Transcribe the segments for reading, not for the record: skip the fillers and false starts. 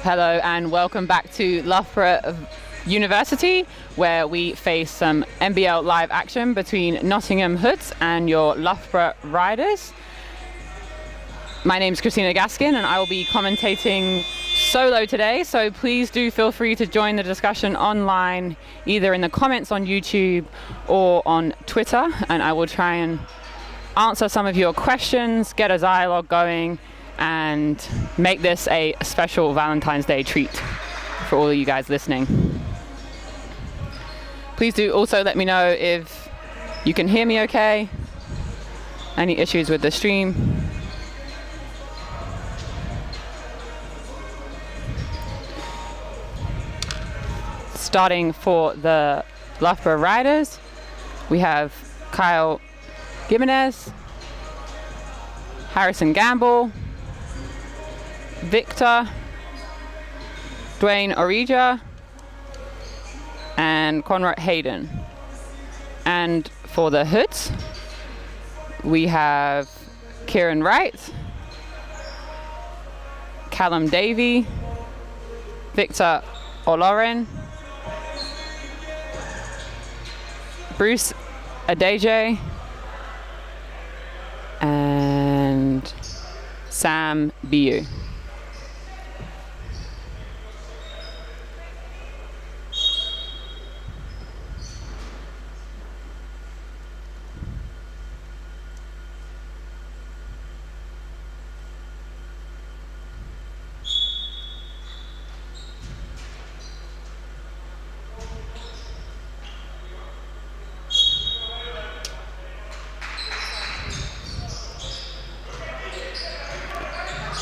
Hello and welcome back to Loughborough University, where we face some NBL live action between Nottingham Hoods and your Loughborough Riders. My name is Christina Gaskin and I will be commentating solo today, so please do feel free to join the discussion online, either in the comments on YouTube or on Twitter, and I will try and answer some of your questions, get a dialogue going, and make this a special Valentine's Day treat for all of you guys listening. Please do also let me know if you can hear me okay, any issues with the stream. Starting for the Loughborough Riders, we have Kyle Gimenez, Harrison Gamble, Victor, Dwayne Orija, and Conrad Hayden. And for the Hoods, we have Kieran Wright, Callum Davey, Victor Oloren, Bruce Adeje, and Sam Biu.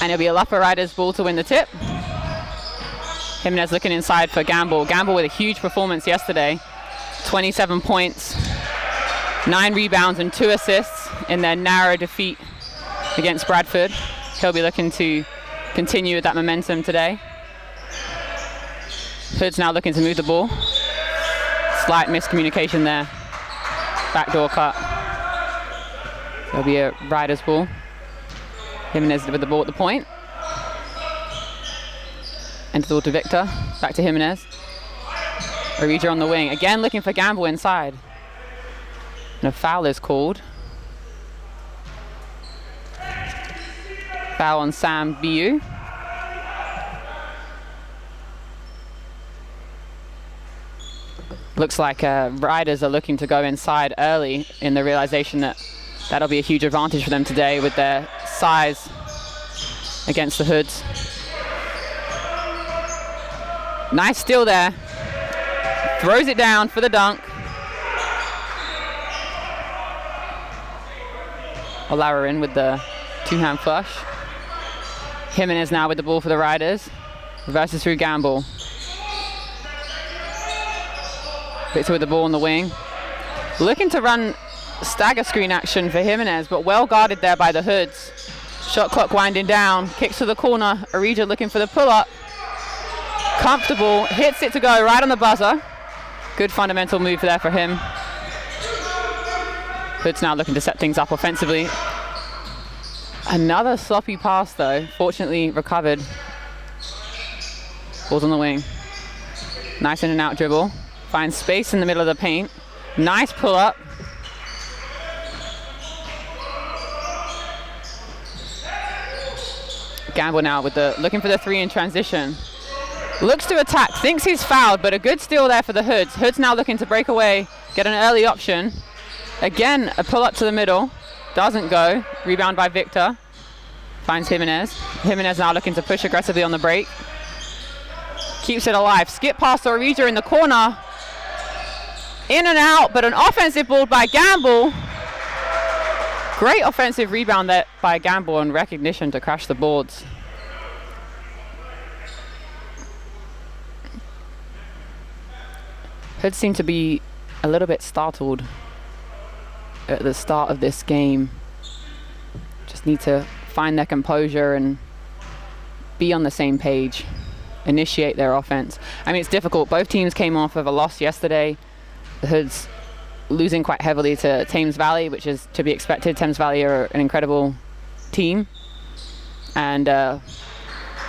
And it'll be a Loughborough Riders ball to win the tip. Jimenez looking inside for Gamble. Gamble with a huge performance yesterday. 27 points, 9 rebounds and 2 assists in their narrow defeat against Bradford. He'll be looking to continue with that momentum today. Hood's now looking to move the ball. Slight miscommunication there. Backdoor cut. There'll be a Riders ball. Jimenez with the ball at the point. Into the ball to Victor. Back to Jimenez. Orija on the wing. Again looking for Gamble inside. And a foul is called. Foul on Sam Biu. Looks like Riders are looking to go inside early in the realization that that'll be a huge advantage for them today with their size against the Hoods. Nice steal there. Throws it down for the dunk. O'Lararin with the two-hand flush. Jimenez now with the ball for the Riders. Reverses through Gamble. Victor with the ball on the wing. Looking to run stagger screen action for Jimenez, but well guarded there by the Hoods. Shot clock winding down, kicks to the corner. Orija looking for the pull-up. Comfortable, hits it to go right on the buzzer. Good fundamental move there for him. Hoods now looking to set things up offensively. Another sloppy pass though, fortunately recovered. Ball's on the wing. Nice in and out dribble. Finds space in the middle of the paint. Nice pull-up. Gamble now with looking for the 3 in transition. Looks to attack, thinks he's fouled, but a good steal there for the Hoods. Hoods now looking to break away, get an early option. Again, a pull up to the middle, doesn't go. Rebound by Victor. Finds Jimenez. Jimenez now looking to push aggressively on the break. Keeps it alive. Skip past Orija in the corner. In and out, but an offensive ball by Gamble. Great offensive rebound there by Gamble and recognition to crash the boards. Hoods seem to be a little bit startled at the start of this game. Just need to find their composure and be on the same page, initiate their offense. I mean, it's difficult. Both teams came off of a loss yesterday. The Hoods losing quite heavily to Thames Valley, which is to be expected. Thames Valley are an incredible team. And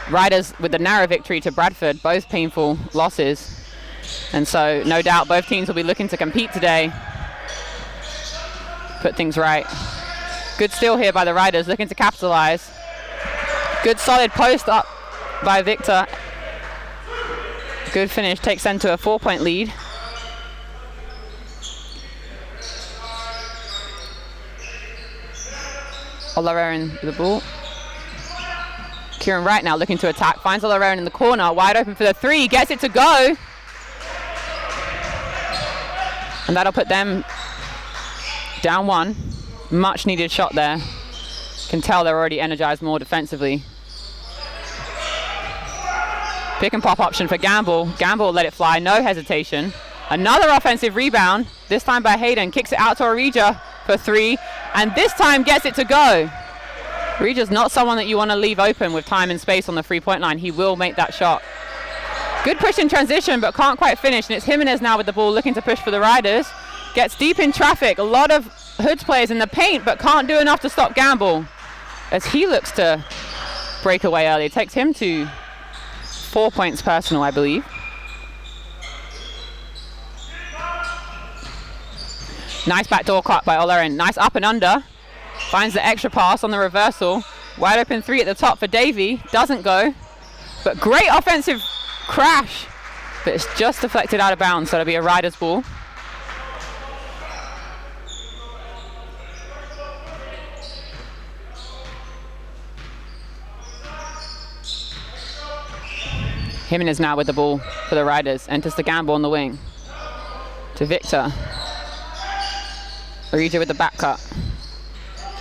Riders with the narrow victory to Bradford, both painful losses. And so no doubt both teams will be looking to compete today. Put things right. Good steal here by the Riders, looking to capitalize. Good solid post up by Victor. Good finish, takes them to a 4-point lead. Olarerin with the ball. Kieran Wright now looking to attack, finds Olarerin in the corner, wide open for the three, gets it to go. And that'll put them down one. Much needed shot there. Can tell they're already energized more defensively. Pick and pop option for Gamble. Gamble let it fly, no hesitation. Another offensive rebound, this time by Hayden. Kicks it out to Orija for three, and this time gets it to go. Orija's not someone that you want to leave open with time and space on the 3-point line. He will make that shot. Good push in transition, but can't quite finish, and it's Jimenez now with the ball looking to push for the Riders. Gets deep in traffic, a lot of Hoods players in the paint, but can't do enough to stop Gamble as he looks to break away early. It takes him to 4 points personal, I believe. Nice backdoor cut by Olarin. Nice up and under. Finds the extra pass on the reversal. Wide open three at the top for Davey. Doesn't go. But great offensive crash. But it's just deflected out of bounds, so it'll be a Riders ball. Jimenez now with the ball for the Riders. Enters the Gamble on the wing. To Victor. Orija with the back cut.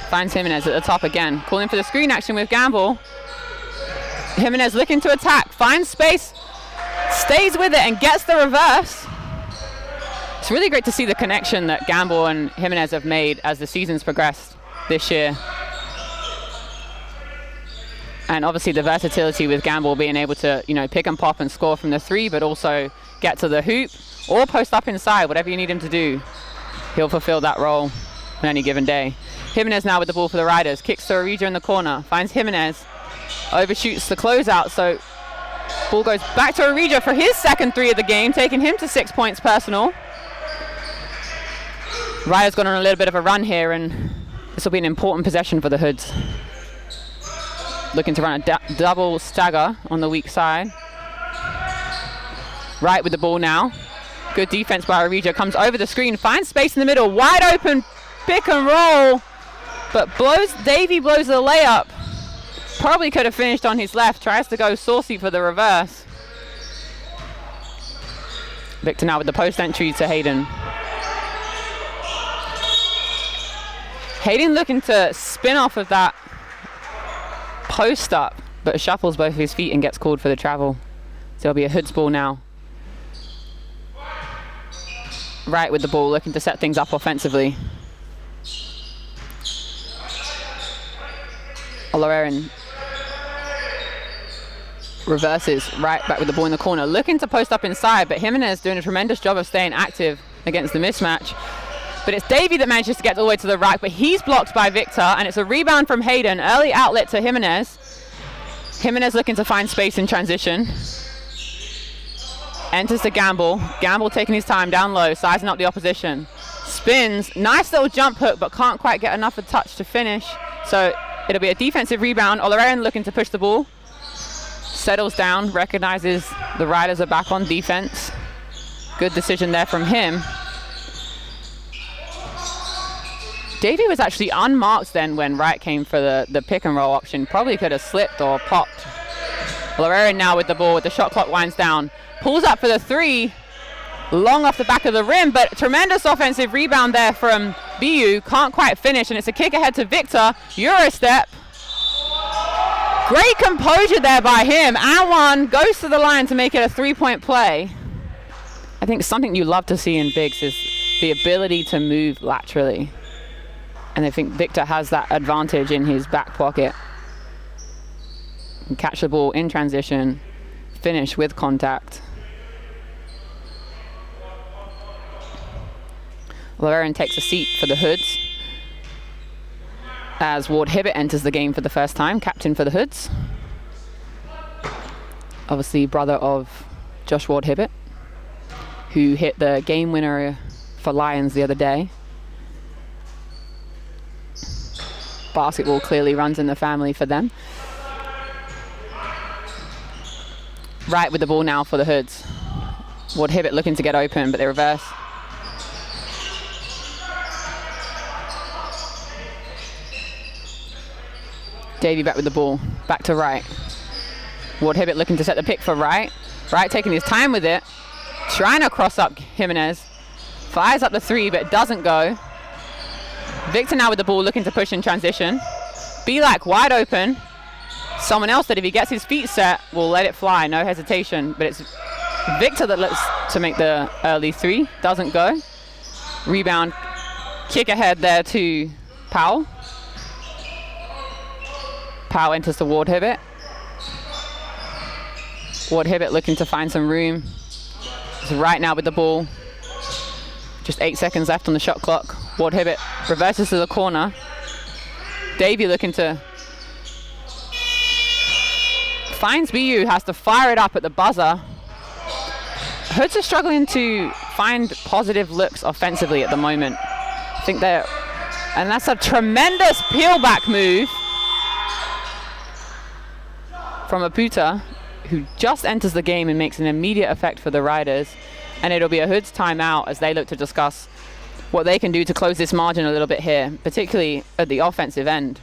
Finds Jimenez at the top again. Calling for the screen action with Gamble. Jimenez looking to attack. Finds space. Stays with it and gets the reverse. It's really great to see the connection that Gamble and Jimenez have made as the season's progressed this year. And obviously the versatility with Gamble being able to, pick and pop and score from the three, but also get to the hoop or post up inside, whatever you need him to do. He'll fulfill that role on any given day. Jimenez now with the ball for the Riders. Kicks to Orija in the corner. Finds Jimenez. Overshoots the closeout. So ball goes back to Orija for his second three of the game, taking him to 6 points personal. Riders gone on a little bit of a run here, and this will be an important possession for the Hoods. Looking to run a double stagger on the weak side. Right with the ball now. Good defense by Orija. Comes over the screen, finds space in the middle. Wide open pick and roll. But Davey blows the layup. Probably could have finished on his left. Tries to go saucy for the reverse. Victor now with the post entry to Hayden. Hayden looking to spin off of that post up, but shuffles both of his feet and gets called for the travel. So it'll be a Hoods ball now. Right with the ball, looking to set things up offensively. Olarerin reverses, right back with the ball in the corner, looking to post up inside, but Jimenez doing a tremendous job of staying active against the mismatch. But it's Davey that manages to get all the way to the rack, but he's blocked by Victor, and it's a rebound from Hayden. Early outlet to Jimenez. Jimenez looking to find space in transition. Enters the Gamble. Gamble taking his time down low, sizing up the opposition. Spins. Nice little jump hook, but can't quite get enough of touch to finish. So it'll be a defensive rebound. Olarerin looking to push the ball. Settles down, recognizes the Riders are back on defense. Good decision there from him. Davey was actually unmarked then when Wright came for the pick and roll option. Probably could have slipped or popped. Olarerin now with the ball, with the shot clock winds down. Pulls up for the three. Long off the back of the rim, but tremendous offensive rebound there from BU. Can't quite finish, and it's a kick ahead to Victor. Euro step. Great composure there by him. And one goes to the line to make it a 3-point play. I think something you love to see in bigs is the ability to move laterally. And I think Victor has that advantage in his back pocket. Can catch the ball in transition, finish with contact. Olarerin takes a seat for the Hoods as Ward Hibbett enters the game for the first time, captain for the Hoods. obviously brother of Josh Ward-Hibbett, who hit the game winner for Lions the other day. Basketball clearly runs in the family for them. Right with the ball now for the Hoods. Ward-Hibbett looking to get open, but they reverse. Davey back with the ball, back to Wright. Ward-Hibbett looking to set the pick for Wright. Wright taking his time with it, trying to cross up Jimenez. Fires up the three, but doesn't go. Victor now with the ball, looking to push in transition. Belak wide open. Someone else that if he gets his feet set, will let it fly, no hesitation. But it's Victor that looks to make the early three, doesn't go. Rebound, kick ahead there to Powell. Powell enters to Ward-Hibbett. Ward-Hibbett looking to find some room. He's right now with the ball. Just 8 seconds left on the shot clock. Ward-Hibbett reverses to the corner. Davey looking to... finds BU, has to fire it up at the buzzer. Hoods are struggling to find positive looks offensively at the moment. I think they're... and that's a tremendous peel-back move from Aputa, who just enters the game and makes an immediate effect for the Riders. And it'll be a Hoods timeout as they look to discuss what they can do to close this margin a little bit here, particularly at the offensive end.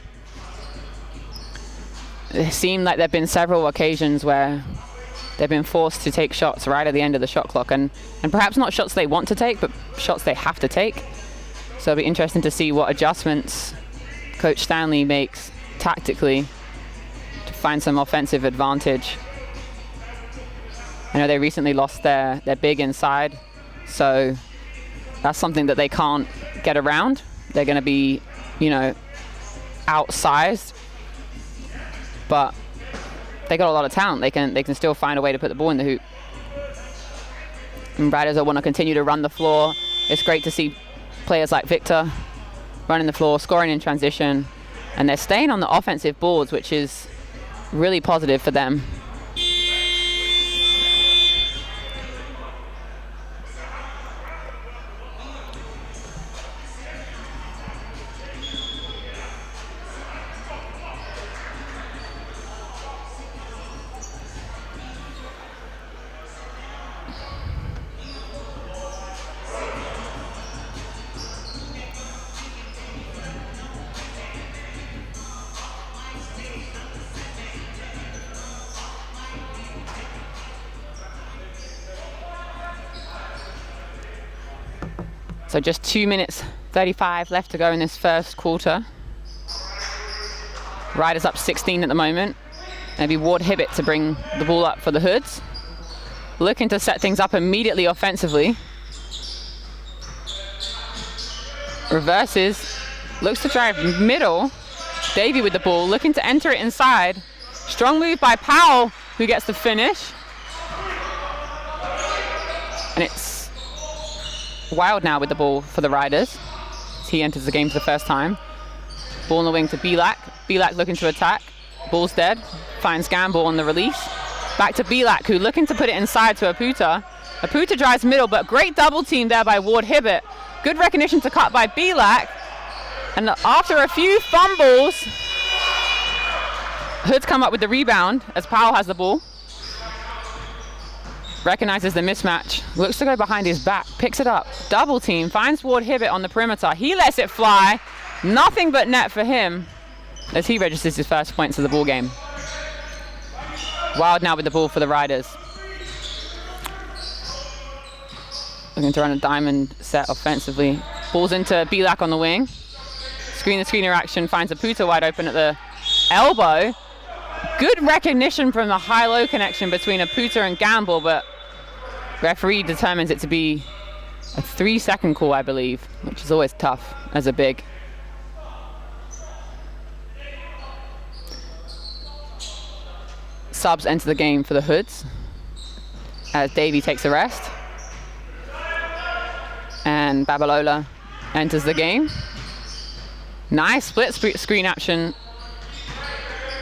It seemed like there have been several occasions where they've been forced to take shots right at the end of the shot clock, and perhaps not shots they want to take, but shots they have to take. So it'll be interesting to see what adjustments Coach Stanley makes tactically to find some offensive advantage. I know they recently lost their big inside, so that's something that they can't get around. They're going to be, you know, outsized, but they got a lot of talent. They can still find a way to put the ball in the hoop. And Riders will want to continue to run the floor. It's great to see players like Victor running the floor, scoring in transition, and they're staying on the offensive boards, which is really positive for them. So just 2 minutes 35 left to go in this first quarter. Riders up 16 at the moment. Maybe Ward-Hibbett to bring the ball up for the Hoods. Looking to set things up immediately offensively. Reverses. Looks to drive middle. Davey with the ball, looking to enter it inside. Strong move by Powell, who gets the finish. And it's Wild now with the ball for the Riders. He enters the game for the first time. Ball on the wing to Belak. Belak looking to attack. Ball's dead. Finds Gamble on the release. Back to Belak, who looking to put it inside to Aputa. Aputa drives middle, but great double team there by Ward-Hibbett. Good recognition to cut by Belak. And after a few fumbles, Hoods come up with the rebound as Powell has the ball. Recognizes the mismatch, looks to go behind his back, picks it up, double team, finds Ward-Hibbett on the perimeter. He lets it fly, nothing but net for him as he registers his first points of the ball game. Wild now with the ball for the Riders. Looking to run a diamond set offensively. Ball's into Belak on the wing. Screen the screener action, finds Aputa wide open at the elbow. Good recognition from the high-low connection between Aputa and Gamble, but referee determines it to be a 3-second call, I believe, which is always tough as a big. Subs enter the game for the Hoods as Davey takes a rest. And Babalola enters the game. Nice split screen action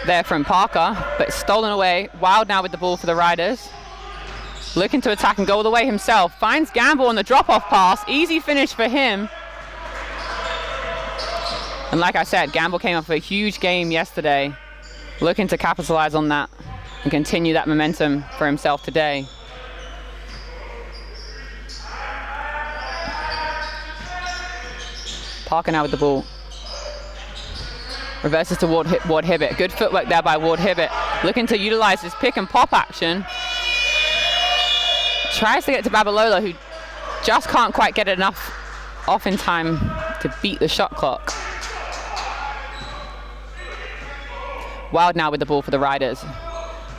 there from Parker, but it's stolen away. Wild now with the ball for the Riders. Looking to attack and go all the way himself. Finds Gamble on the drop-off pass. Easy finish for him. And like I said, Gamble came off a huge game yesterday. Looking to capitalize on that and continue that momentum for himself today. Parker now with the ball. Reverses to Ward Hibbett. Good footwork there by Ward Hibbett. Looking to utilize his pick and pop action. Tries to get to Babalola, who just can't quite get enough off in time to beat the shot clock. Wild now with the ball for the Riders.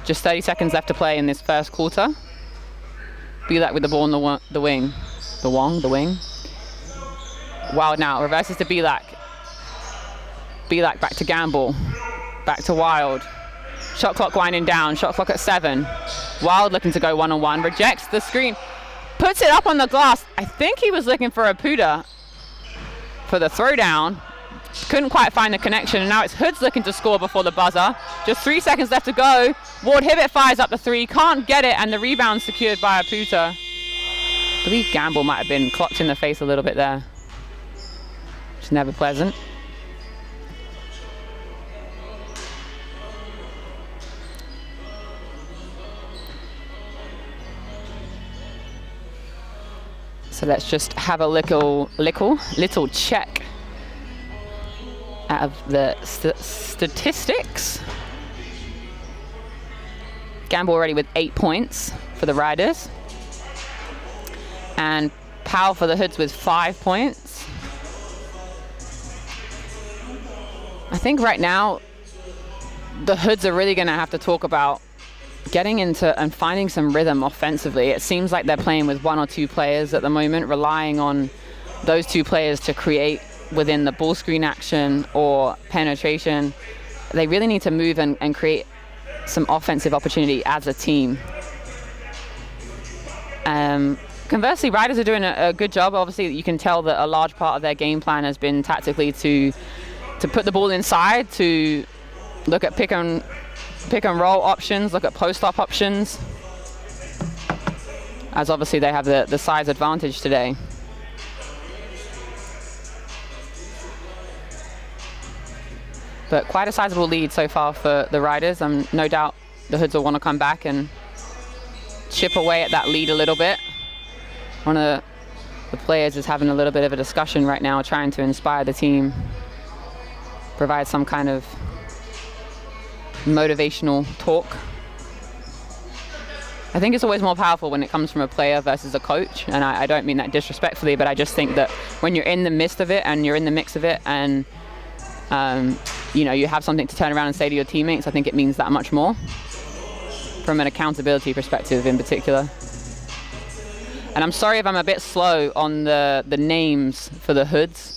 Just 30 seconds left to play in this first quarter. Belak with the ball on the wing. The wing. Wild now, reverses to Belak. Belak back to Gamble. Back to Wild. Shot clock winding down, shot clock at 7. Wild looking to go one-on-one, rejects the screen. Puts it up on the glass. I think he was looking for a Puda for the throwdown. Couldn't quite find the connection, and now it's Hoods looking to score before the buzzer. Just 3 seconds left to go. Ward Hibbett fires up the 3, can't get it, and the rebound secured by a Puda. I believe Gamble might have been clocked in the face a little bit there. It's never pleasant. So let's just have a little check out of the statistics. Gamble already with 8 points for the Riders. And Powell for the Hoods with 5 points. I think right now, the Hoods are really going to have to talk about getting into and finding some rhythm offensively. It seems like they're playing with 1 or 2 players at the moment, relying on those 2 players to create within the ball screen action or penetration. They really need to move and create some offensive opportunity as a team. Conversely, Riders are doing a good job. Obviously, you can tell that a large part of their game plan has been tactically to put the ball inside, to look at pick and roll options, look at post-up options, as obviously they have the size advantage today. But quite a sizable lead so far for the Riders. No doubt the Hoods will want to come back and chip away at that lead a little bit. One of the players is having a little bit of a discussion right now, trying to inspire the team, provide some kind of motivational talk. I think it's always more powerful when it comes from a player versus a coach, and I don't mean that disrespectfully, but I just think that when you're in the midst of it and you're in the mix of it and you have something to turn around and say to your teammates, I think it means that much more from an accountability perspective in particular. And I'm sorry if I'm a bit slow on the names for the Hoods.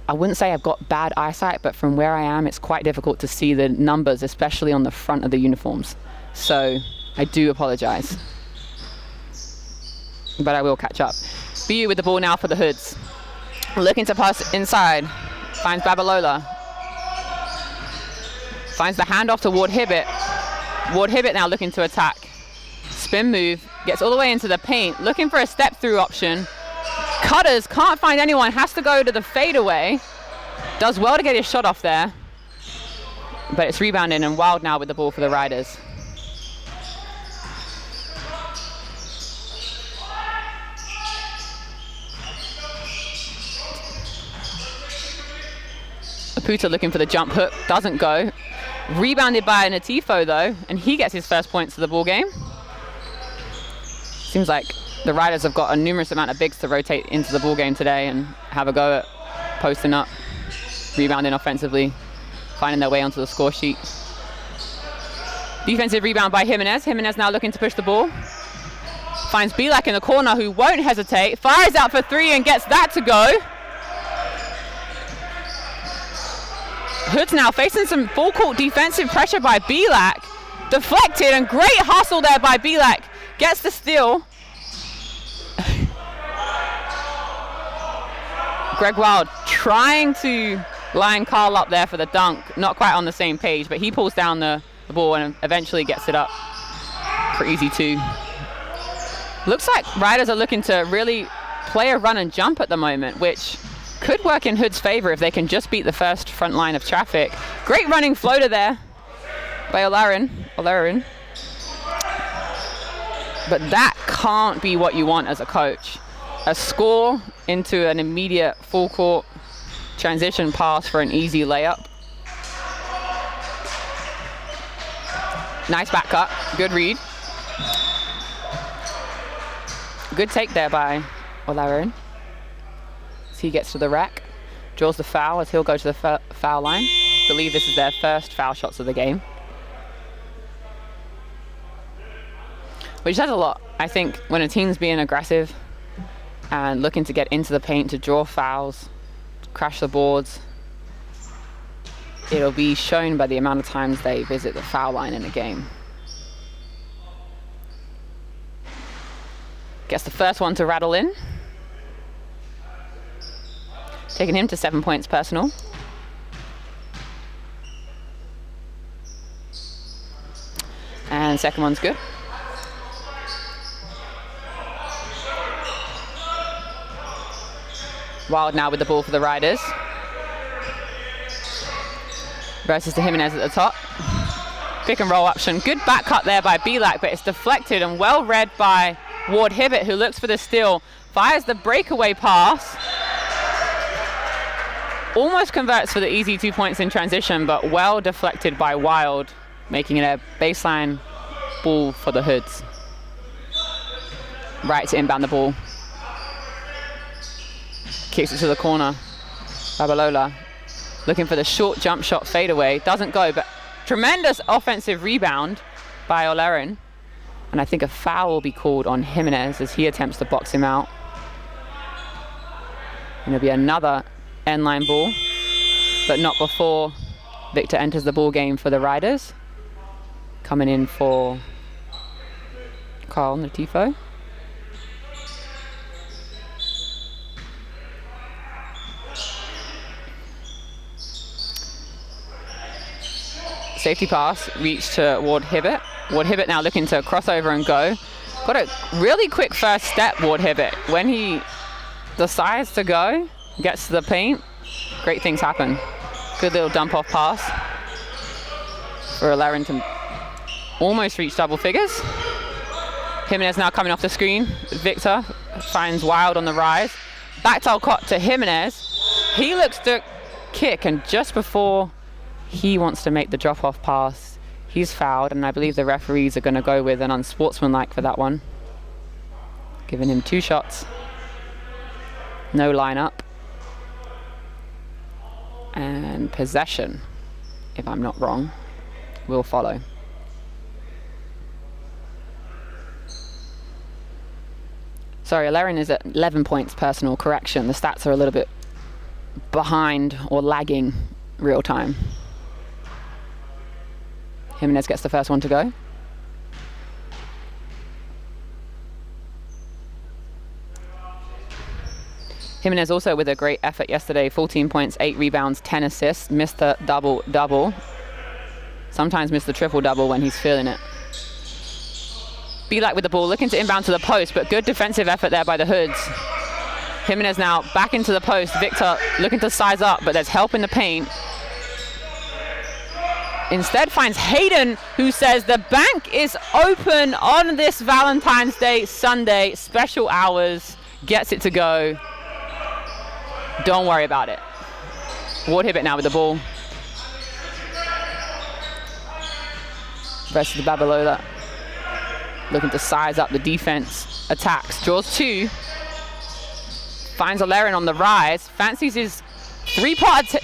I wouldn't say I've got bad eyesight, but from where I am, it's quite difficult to see the numbers, especially on the front of the uniforms. So I do apologize. But I will catch up. BU with the ball now for the Hoods. Looking to pass inside. Finds Babalola. Finds the handoff to Ward Hibbett. Ward Hibbett now looking to attack. Spin move. Gets all the way into the paint. Looking for a step through option. Cutters, can't find anyone, has to go to the fadeaway. Does well to get his shot off there. But it's rebounded, and Wild now with the ball for the Riders. Aputa looking for the jump hook, doesn't go. Rebounded by Natifo though, and he gets his first points of the ball game. Seems like the Riders have got a numerous amount of bigs to rotate into the ball game today and have a go at posting up, rebounding offensively, finding their way onto the score sheet. Defensive rebound by Jimenez. Jimenez now looking to push the ball. Finds Belak in the corner, who won't hesitate. Fires out for 3 and gets that to go. Hoods now facing some full court defensive pressure by Belak. Deflected, and great hustle there by Belak. Gets the steal. Greg Wild trying to line Carl up there for the dunk. Not quite on the same page, but he pulls down the ball and eventually gets it up for easy 2. Looks like Riders are looking to really play a run and jump at the moment, which could work in Hood's favor if they can just beat the first front line of traffic. Great running floater there by Olarin. But that can't be what you want as a coach. A score into an immediate full court transition pass for an easy layup. Nice back cut, good read. Good take there by Olarin. So he gets to the rack, draws the foul as he'll go to the foul line. I believe this is their first foul shots of the game. Which says a lot. I think when a team's being aggressive and looking to get into the paint to draw fouls, crash the boards, it'll be shown by the amount of times they visit the foul line in a game. Gets the first one to rattle in. Taking him to 7 points personal. And second one's good. Wild now with the ball for the Riders. Versus to Jimenez at the top. Pick and roll option. Good back cut there by Belak, but it's deflected and well read by Ward Hibbett, who looks for the steal. Fires the breakaway pass. Almost converts for the easy 2 points in transition, but well deflected by Wild, making it a baseline ball for the Hoods. Right to inbound the ball. Kicks it to the corner. Babalola looking for the short jump shot fadeaway. Doesn't go, but tremendous offensive rebound by Olarin. And I think a foul will be called on Jimenez as he attempts to box him out. And it'll be another end-line ball, but not before Victor enters the ball game for the Riders. Coming in for Carl Natifo. Safety pass, reach to Ward Hibbett. Ward Hibbett now looking to cross over and go. Got a really quick first step, Ward Hibbett. When he decides to go, gets to the paint, great things happen. Good little dump off pass for Olarin to almost reach double figures. Jimenez now coming off the screen. Victor finds Wild on the rise. Back to Alcott to Jimenez. He looks to kick, and just before he wants to make the drop-off pass, he's fouled, and I believe the referees are going to go with an unsportsmanlike for that one. Giving him 2 shots. No lineup. And possession, if I'm not wrong, will follow. Sorry, Olarin is at 11 points personal, correction. The stats are a little bit behind or lagging real time. Jimenez gets the first one to go. Jimenez also with a great effort yesterday. 14 points, 8 rebounds, 10 assists. Missed the double-double. Sometimes missed the triple-double when he's feeling it. Belak with the ball, looking to inbound to the post, but good defensive effort there by the Hoods. Jimenez now back into the post. Victor looking to size up, but there's help in the paint. Instead finds Hayden, who says the bank is open on this Valentine's Day Sunday. Special hours, gets it to go. Don't worry about it. Ward Hibbett now with the ball. Versus the Babalola. Looking to size up the defense. Attacks, draws 2. Finds Olarin on the rise. Fancies his 3-part.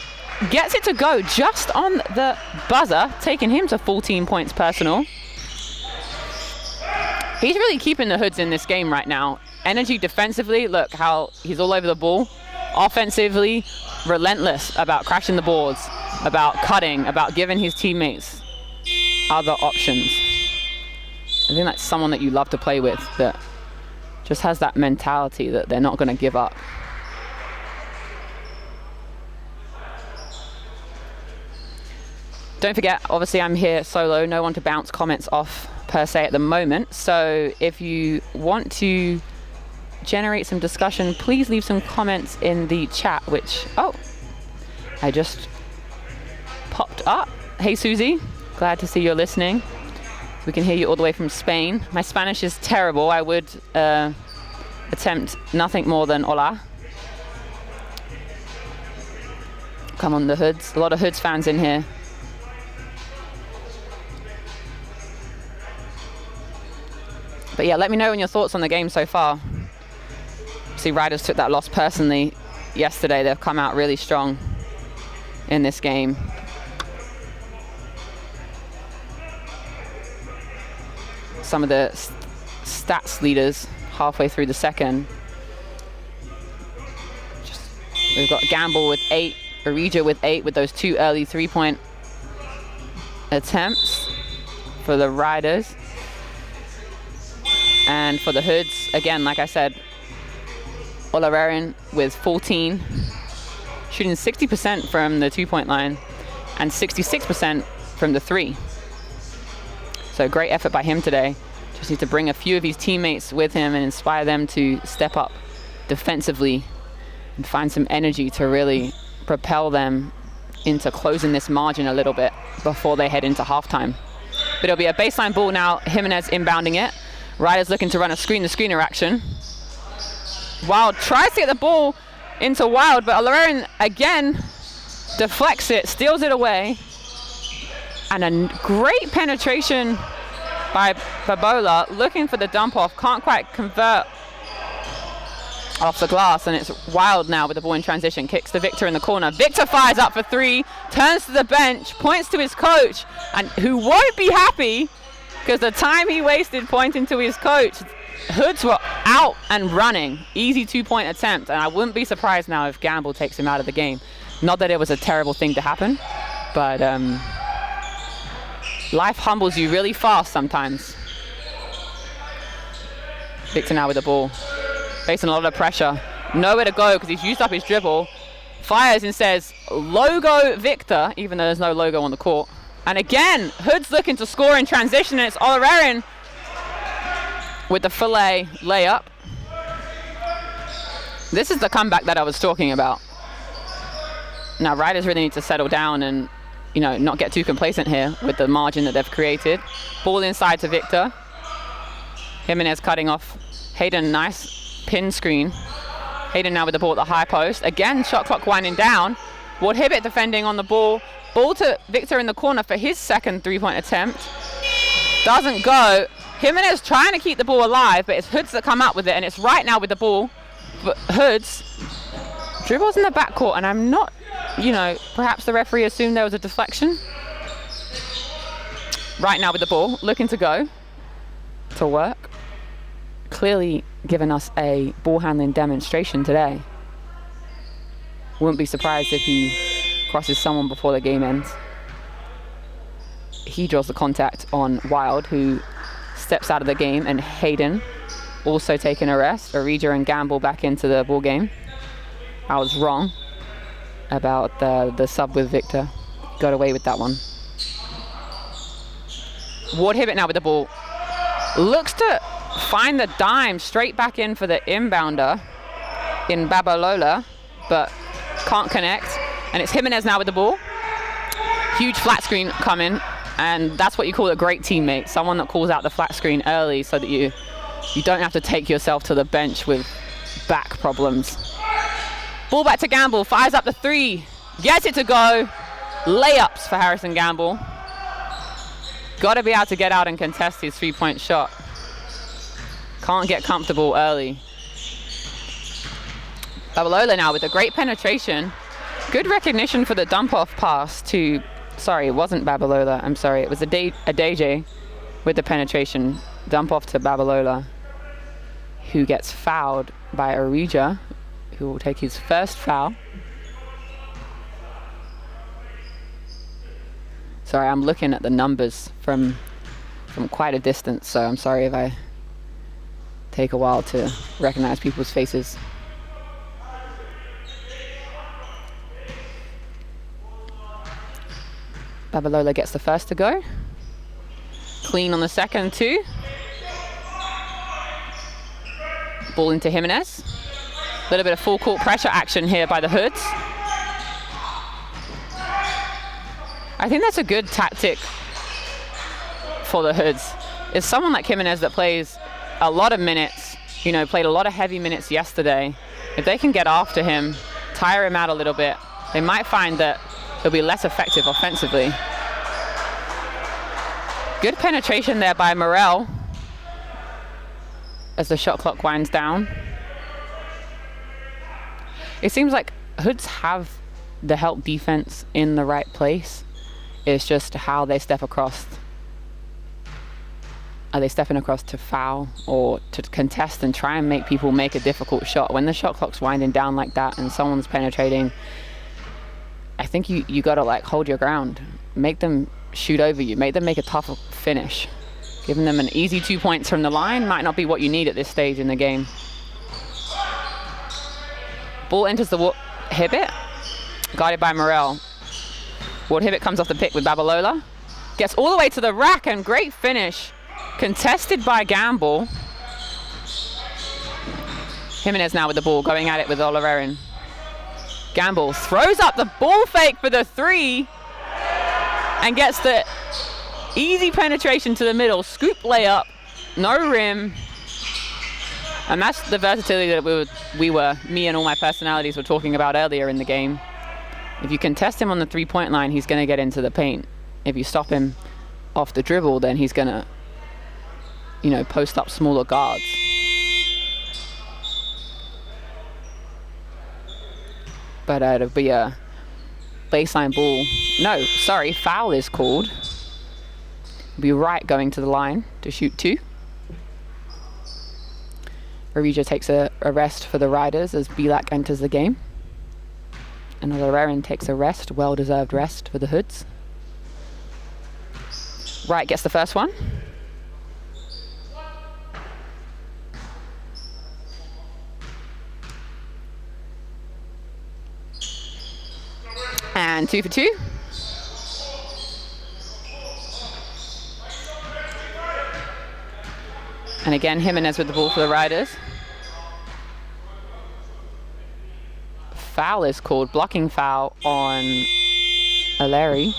Gets it to go just on the buzzer, taking him to 14 points personal. He's really keeping the Hoods in this game right now. Energy defensively, look how he's all over the ball. Offensively, relentless about crashing the boards, about cutting, about giving his teammates other options. I think that's someone that you love to play with, that just has that mentality that they're not going to give up. Don't forget, obviously I'm here solo, no one to bounce comments off per se at the moment. So if you want to generate some discussion, please leave some comments in the chat, which, I just popped up. Hey Susie, glad to see you're listening. We can hear you all the way from Spain. My Spanish is terrible. I would attempt nothing more than hola. Come on, the Hoods. A lot of Hoods fans in here. But yeah, let me know your thoughts on the game so far. See, Riders took that loss personally yesterday. They've come out really strong in this game. Some of the stats leaders halfway through the second. We've got Gamble with 8, Arija with 8 with those 2 early 3-point attempts for the Riders. And for the Hoods, again, like I said, Olarerin with 14, shooting 60% from the 2-point line and 66% from the 3. So great effort by him today. Just need to bring a few of his teammates with him and inspire them to step up defensively and find some energy to really propel them into closing this margin a little bit before they head into halftime. But it'll be a baseline ball now, Jimenez inbounding it. Riders looking to run a screen-the-screener action. Wild tries to get the ball into Wild, but Olarerin again deflects it, steals it away. And a great penetration by Babola, looking for the dump off, can't quite convert off the glass, and it's Wild now with the ball in transition, kicks to Victor in the corner. Victor fires up for 3, turns to the bench, points to his coach, and who won't be happy because the time he wasted pointing to his coach, Hoods were out and running. Easy 2-point attempt, and I wouldn't be surprised now if Gamble takes him out of the game. Not that it was a terrible thing to happen, but life humbles you really fast sometimes. Victor now with the ball, facing a lot of pressure. Nowhere to go because he's used up his dribble. Fires and says, logo Victor, even though there's no logo on the court. And again, Hood's looking to score in transition, and it's Olarerin with the fillet layup. This is the comeback that I was talking about. Now, Riders really need to settle down and, not get too complacent here with the margin that they've created. Ball inside to Victor. Jimenez cutting off Hayden, nice pin screen. Hayden now with the ball at the high post. Again, shot clock winding down. Ward Hibbett defending on the ball. Ball to Victor in the corner for his second 3-point attempt. Doesn't go. Jimenez trying to keep the ball alive, but it's Hoods that come up with it, and it's right now with the ball. But Hoods dribbles in the backcourt, and I'm not, perhaps the referee assumed there was a deflection. Right now with the ball, looking to go to work. Clearly given us a ball handling demonstration today. Wouldn't be surprised if he crosses someone before the game ends. He draws the contact on Wild, who steps out of the game, and Hayden also taking a rest. Arija and Gamble back into the ball game. I was wrong about the sub with Victor. Got away with that one. Ward Hibbett now with the ball. Looks to find the dime straight back in for the inbounder in Babalola, but can't connect. And it's Jimenez now with the ball. Huge flat screen coming, and that's what you call a great teammate. Someone that calls out the flat screen early so that you don't have to take yourself to the bench with back problems. Ball back to Gamble, fires up the 3, gets it to go. Layups for Harrison Gamble. Got to be able to get out and contest his 3-point shot. Can't get comfortable early. Babalola now with a great penetration. Good recognition for the dump-off pass to, sorry, it wasn't Babalola, I'm sorry, it was Adeje with the penetration. Dump-off to Babalola, who gets fouled by Arija, who will take his first foul. Sorry, I'm looking at the numbers from quite a distance, so I'm sorry if I take a while to recognize people's faces. Babalola gets the first to go. Clean on the second too. Ball into Jimenez. A little bit of full court pressure action here by the Hoods. I think that's a good tactic for the Hoods. Is someone like Jimenez that plays a lot of minutes, you know, played a lot of heavy minutes yesterday. If they can get after him, tire him out a little bit, they might find that he'll be less effective offensively. Good penetration there by Morel as the shot clock winds down. It seems like Hoods have the help defense in the right place. It's just how they step across. Are they stepping across to foul or to contest and try and make people make a difficult shot? When the shot clock's winding down like that and someone's penetrating, I think you gotta like hold your ground. Make them shoot over you. Make them make a tough finish. Giving them an easy 2 points from the line might not be what you need at this stage in the game. Ball enters the Hibbett, guarded by Morel. Ward Hibbett comes off the pick with Babalola. Gets all the way to the rack and great finish. Contested by Gamble. Jimenez now with the ball, going at it with Oliverin. Gamble throws up the ball fake for the three and gets the easy penetration to the middle. Scoop layup, no rim. And that's the versatility that me and all my personalities were talking about earlier in the game. If you contest him on the three-point line, he's going to get into the paint. If you stop him off the dribble, then he's going to, you know, post up smaller guards. But it'll be a baseline ball. No, sorry, foul is called. It'll be Wright going to the line to shoot two. Arija takes a rest for the Riders as Bilak enters the game. And Oliverin takes a rest, well-deserved rest for the Hoods. Wright gets the first one. And 2 for 2. And again, Jimenez with the ball for the Riders. Foul is called, blocking foul on Aleri.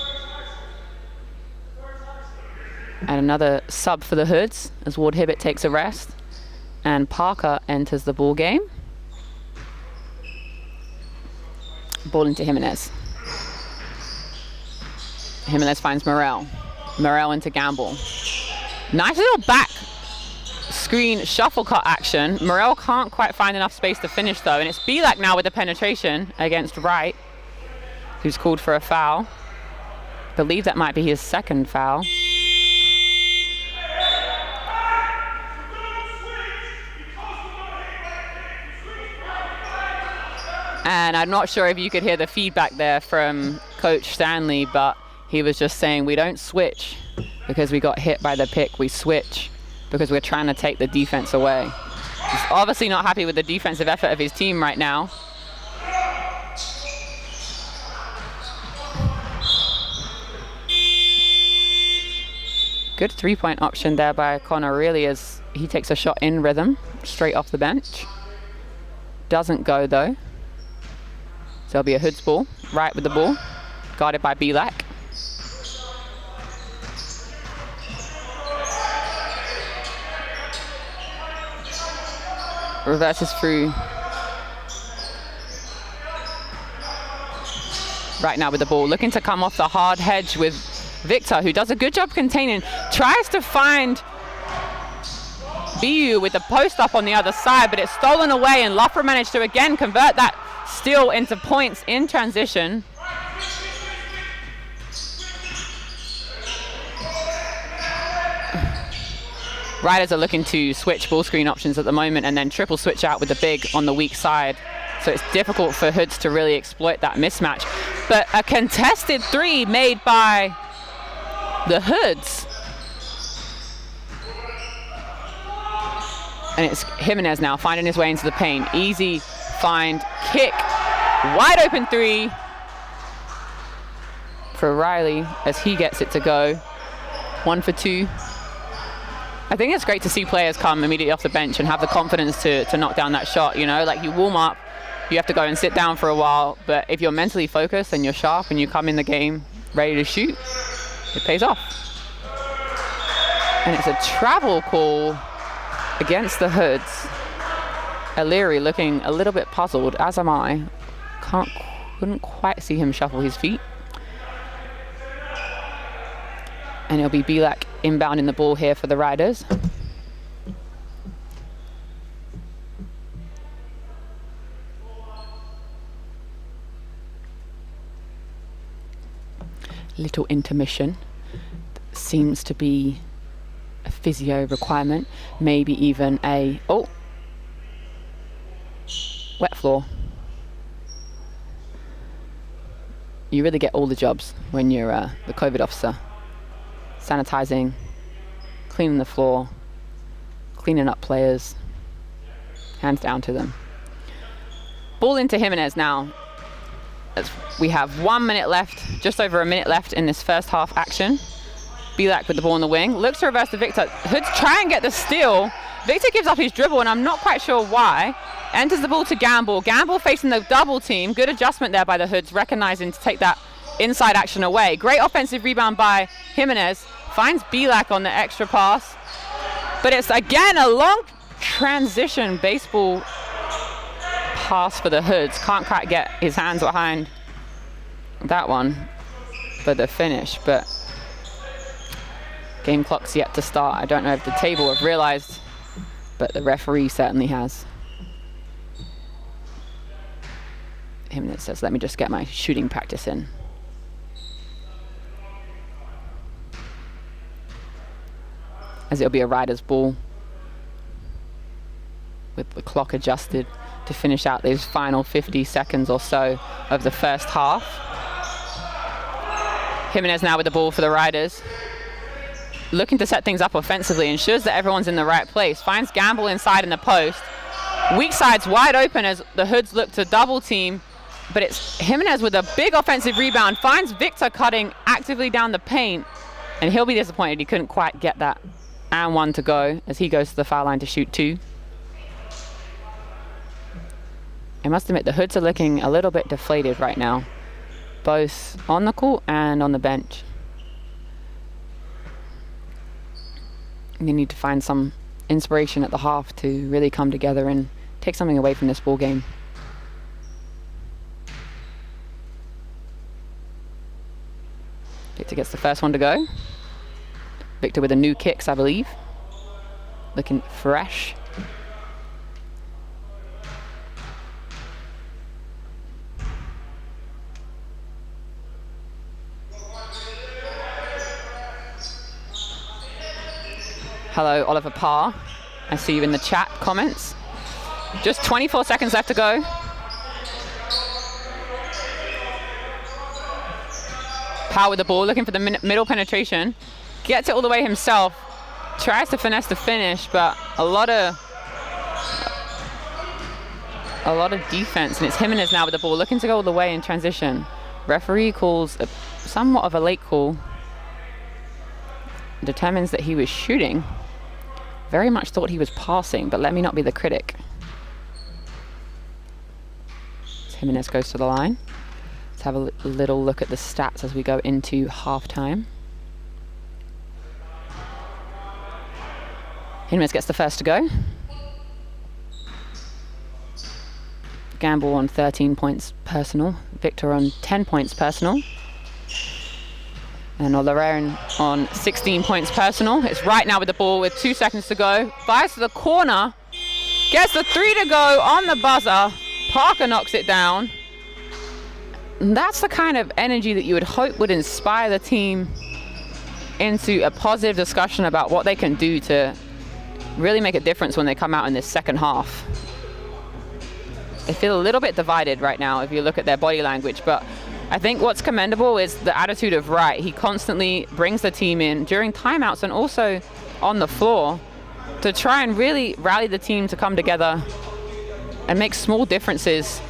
And another sub for the Hoods as Ward Hibbett takes a rest. And Parker enters the ball game. Ball into Jimenez. Jimenez finds Morel. Morel into Gamble. Nice little back screen shuffle cut action. Morel can't quite find enough space to finish though, and it's Bilak now with the penetration against Wright, who's called for a foul. I believe that might be his second foul. And I'm not sure if you could hear the feedback there from Coach Stanley, but he was just saying we don't switch because we got hit by the pick. We switch because we're trying to take the defense away. He's obviously not happy with the defensive effort of his team right now. Good three-point option there by Connor, really, as he takes a shot in rhythm, straight off the bench. Doesn't go though. So it'll be a Hoods ball, right with the ball, guarded by Bilak. Reverses through. Right now with the ball, looking to come off the hard hedge with Victor, who does a good job containing, tries to find BU with the post up on the other side, but it's stolen away, and Loughborough managed to again convert that steal into points in transition. Riders are looking to switch ball screen options at the moment and then triple switch out with the big on the weak side. So it's difficult for Hoods to really exploit that mismatch. But a contested three made by the Hoods. And it's Jimenez now finding his way into the paint. Easy find, kick, wide open three for Riley as he gets it to go. 1 for 2. I think it's great to see players come immediately off the bench and have the confidence to knock down that shot, you know, like you warm up, you have to go and sit down for a while, but if you're mentally focused and you're sharp and you come in the game ready to shoot, it pays off. And it's a travel call against the Hoods. O'Leary looking a little bit puzzled, as am I. Couldn't quite see him shuffle his feet. And it'll be Belak inbounding the ball here for the Riders. Little intermission. Seems to be a physio requirement. Maybe even a, wet floor. You really get all the jobs when you're the COVID officer. Sanitizing, cleaning the floor, cleaning up players, hands down to them. Ball into Jimenez now. As we have 1 minute left, just over a minute left in this first half action. Belak with the ball on the wing, looks to reverse to Victor. Hoods try and get the steal. Victor gives up his dribble and I'm not quite sure why. Enters the ball to Gamble. Gamble facing the double team. Good adjustment there by the Hoods, recognizing to take that inside action away. Great offensive rebound by Jimenez. Finds Belak on the extra pass. But it's again a long transition baseball pass for the Hoods. Can't quite get his hands behind that one for the finish, but game clock's yet to start. I don't know if the table have realized, but the referee certainly has. Jimenez says, let me just get my shooting practice in. As it'll be a Riders ball with the clock adjusted to finish out these final 50 seconds or so of the first half. Jimenez now with the ball for the Riders. Looking to set things up offensively, ensures that everyone's in the right place. Finds Gamble inside in the post. Weak side's wide open as the Hoods look to double team, but it's Jimenez with a big offensive rebound. Finds Victor cutting actively down the paint, and he'll be disappointed he couldn't quite get that and 1 to go as he goes to the foul line to shoot 2. I must admit the Hoods are looking a little bit deflated right now, both on the court and on the bench. They need to find some inspiration at the half to really come together and take something away from this ball game. Victor gets the first one to go. Victor with a new kicks, I believe. Looking fresh. Hello, Oliver Parr. I see you in the chat comments. Just 24 seconds left to go. Parr with the ball, looking for the middle penetration. Gets it all the way himself. Tries to finesse the finish, but a lot of defense, and it's Jimenez now with the ball, looking to go all the way in transition. Referee calls somewhat of a late call. Determines that he was shooting. Very much thought he was passing, but let me not be the critic. Jimenez goes to the line. Let's have a little look at the stats as we go into halftime. Jimenez gets the first to go. Gamble on 13 points personal. Victor on 10 points personal. And O'Leary on 16 points personal. It's right now with the ball with 2 seconds to go. Fires to the corner. Gets the 3 to go on the buzzer. Parker knocks it down. And that's the kind of energy that you would hope would inspire the team into a positive discussion about what they can do to really make a difference when they come out in this second half. They feel a little bit divided right now if you look at their body language, but I think what's commendable is the attitude of Wright. He constantly brings the team in during timeouts and also on the floor to try and really rally the team to come together and make small differences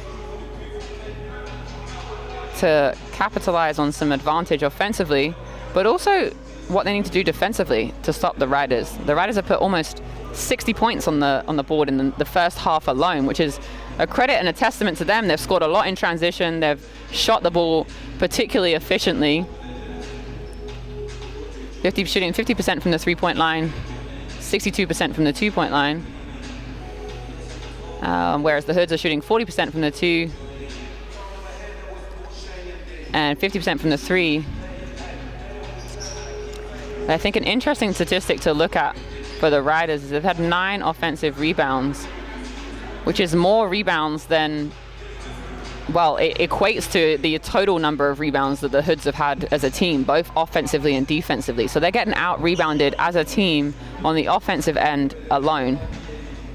to capitalize on some advantage offensively, but also what they need to do defensively to stop the Riders. The Riders have put almost 60 points on the board in the first half alone, which is a credit and a testament to them. They've scored a lot in transition. They've shot the ball particularly efficiently. Shooting 50% from the three-point line, 62% from the two-point line. Whereas the Hoods are shooting 40% from the two and 50% from the three. I think an interesting statistic to look at for the Riders is they've had 9 offensive rebounds, which is more rebounds than, well, it equates to the total number of rebounds that the Hoods have had as a team, both offensively and defensively. So they're getting out-rebounded as a team on the offensive end alone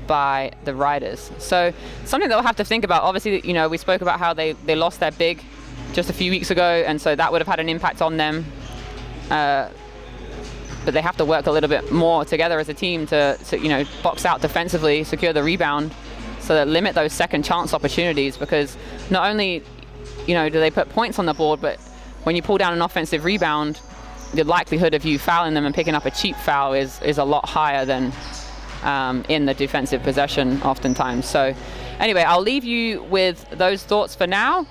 by the Riders. So something they'll have to think about. Obviously, you know, we spoke about how they lost their big just a few weeks ago, and so that would have had an impact on them. But they have to work a little bit more together as a team to you know, box out defensively, secure the rebound, so that limit those second chance opportunities, because not only, you know, do they put points on the board, but when you pull down an offensive rebound, the likelihood of you fouling them and picking up a cheap foul is a lot higher than in the defensive possession oftentimes. So anyway, I'll leave you with those thoughts for now.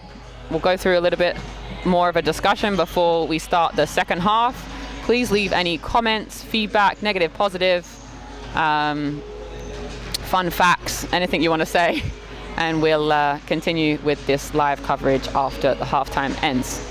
We'll go through a little bit more of a discussion before we start the second half. Please leave any comments, feedback, negative, positive, fun facts, anything you want to say, and we'll continue with this live coverage after the halftime ends.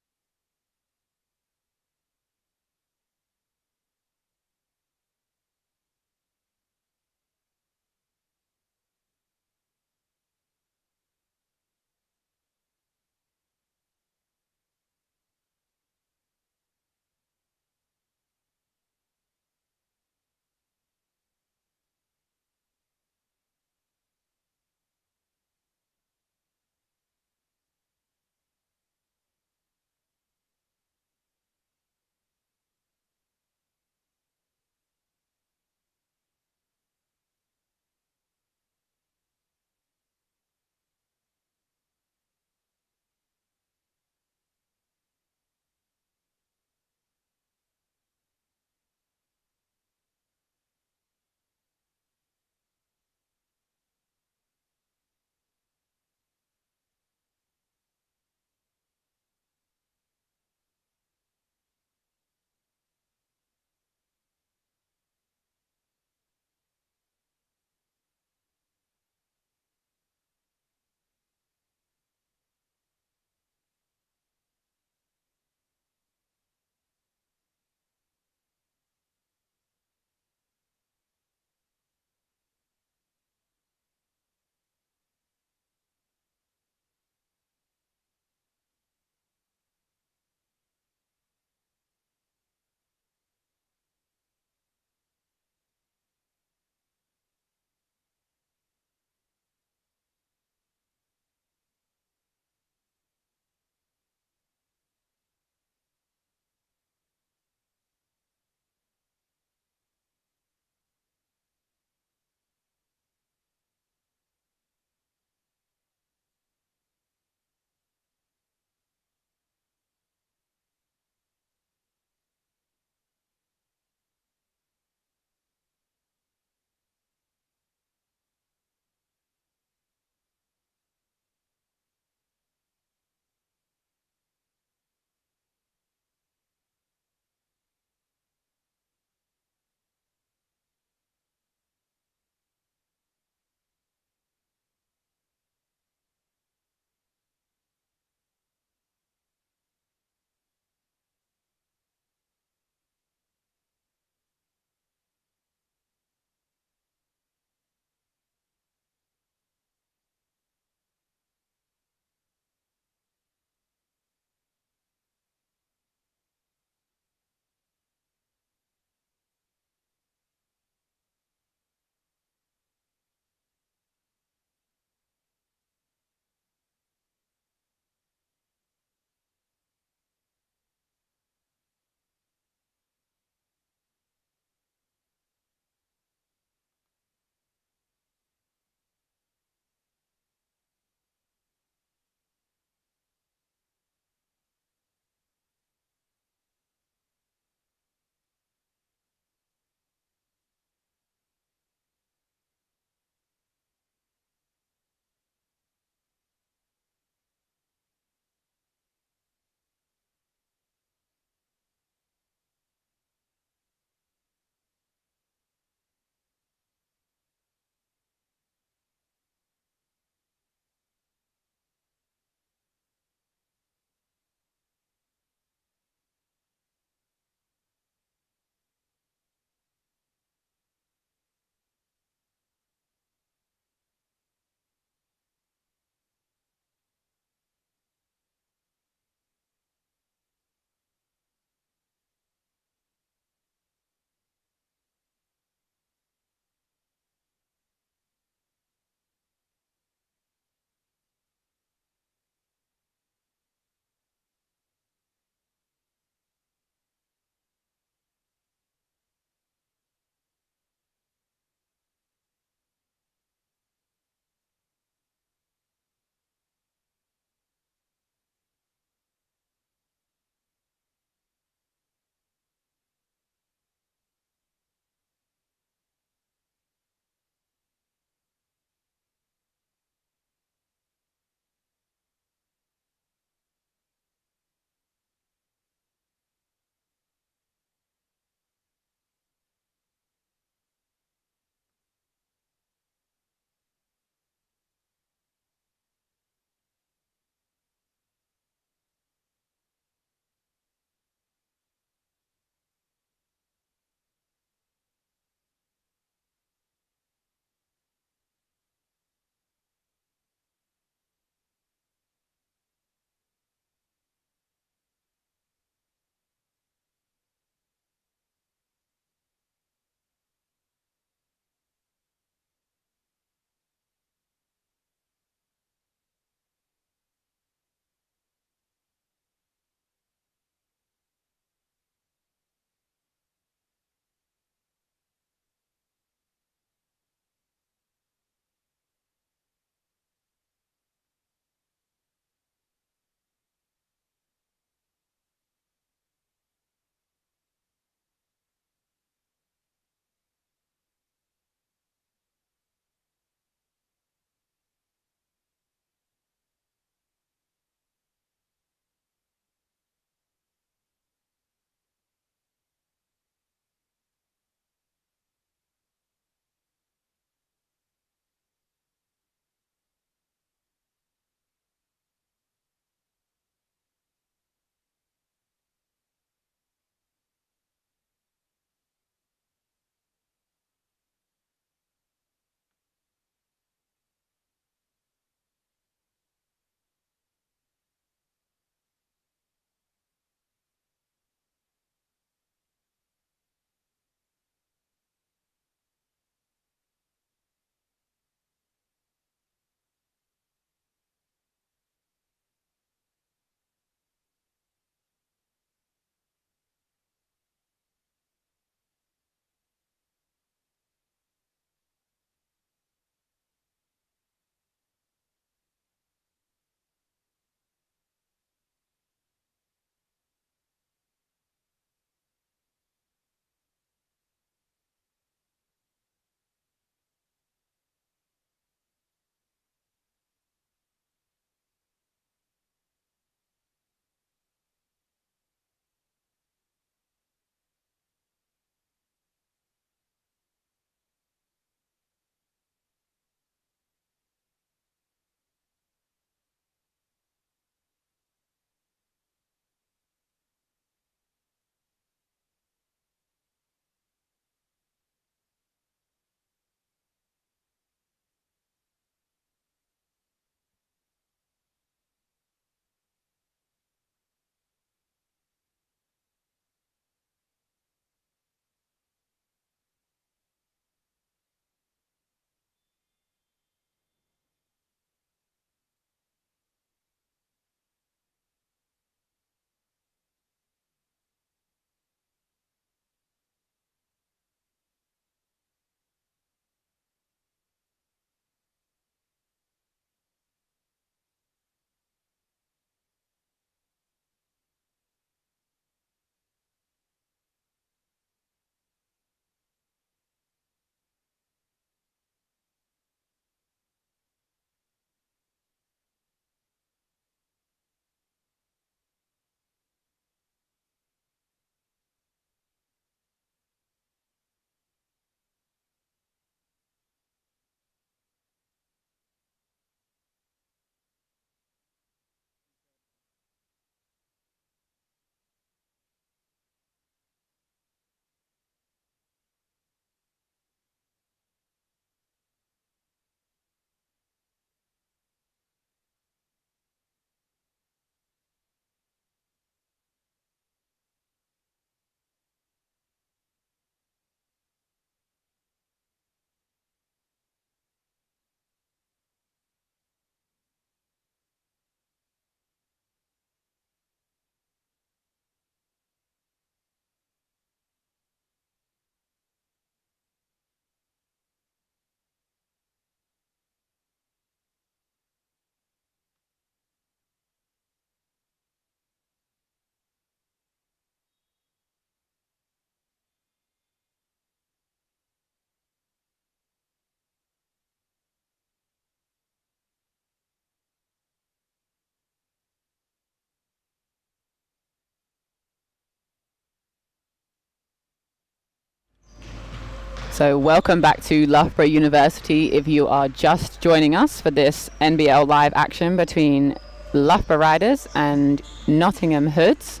So welcome back to Loughborough University. If you are just joining us for this NBL live action between Loughborough Riders and Nottingham Hoods.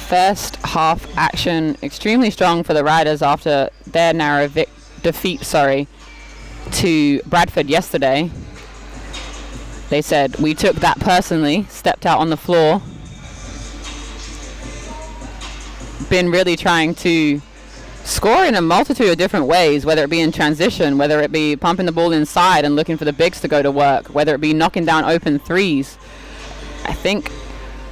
First half action extremely strong for the Riders after their narrow defeat to Bradford yesterday. They said, "We took that personally, stepped out on the floor, been really trying to score in a multitude of different ways, whether it be in transition, whether it be pumping the ball inside and looking for the bigs to go to work, whether it be knocking down open threes." I think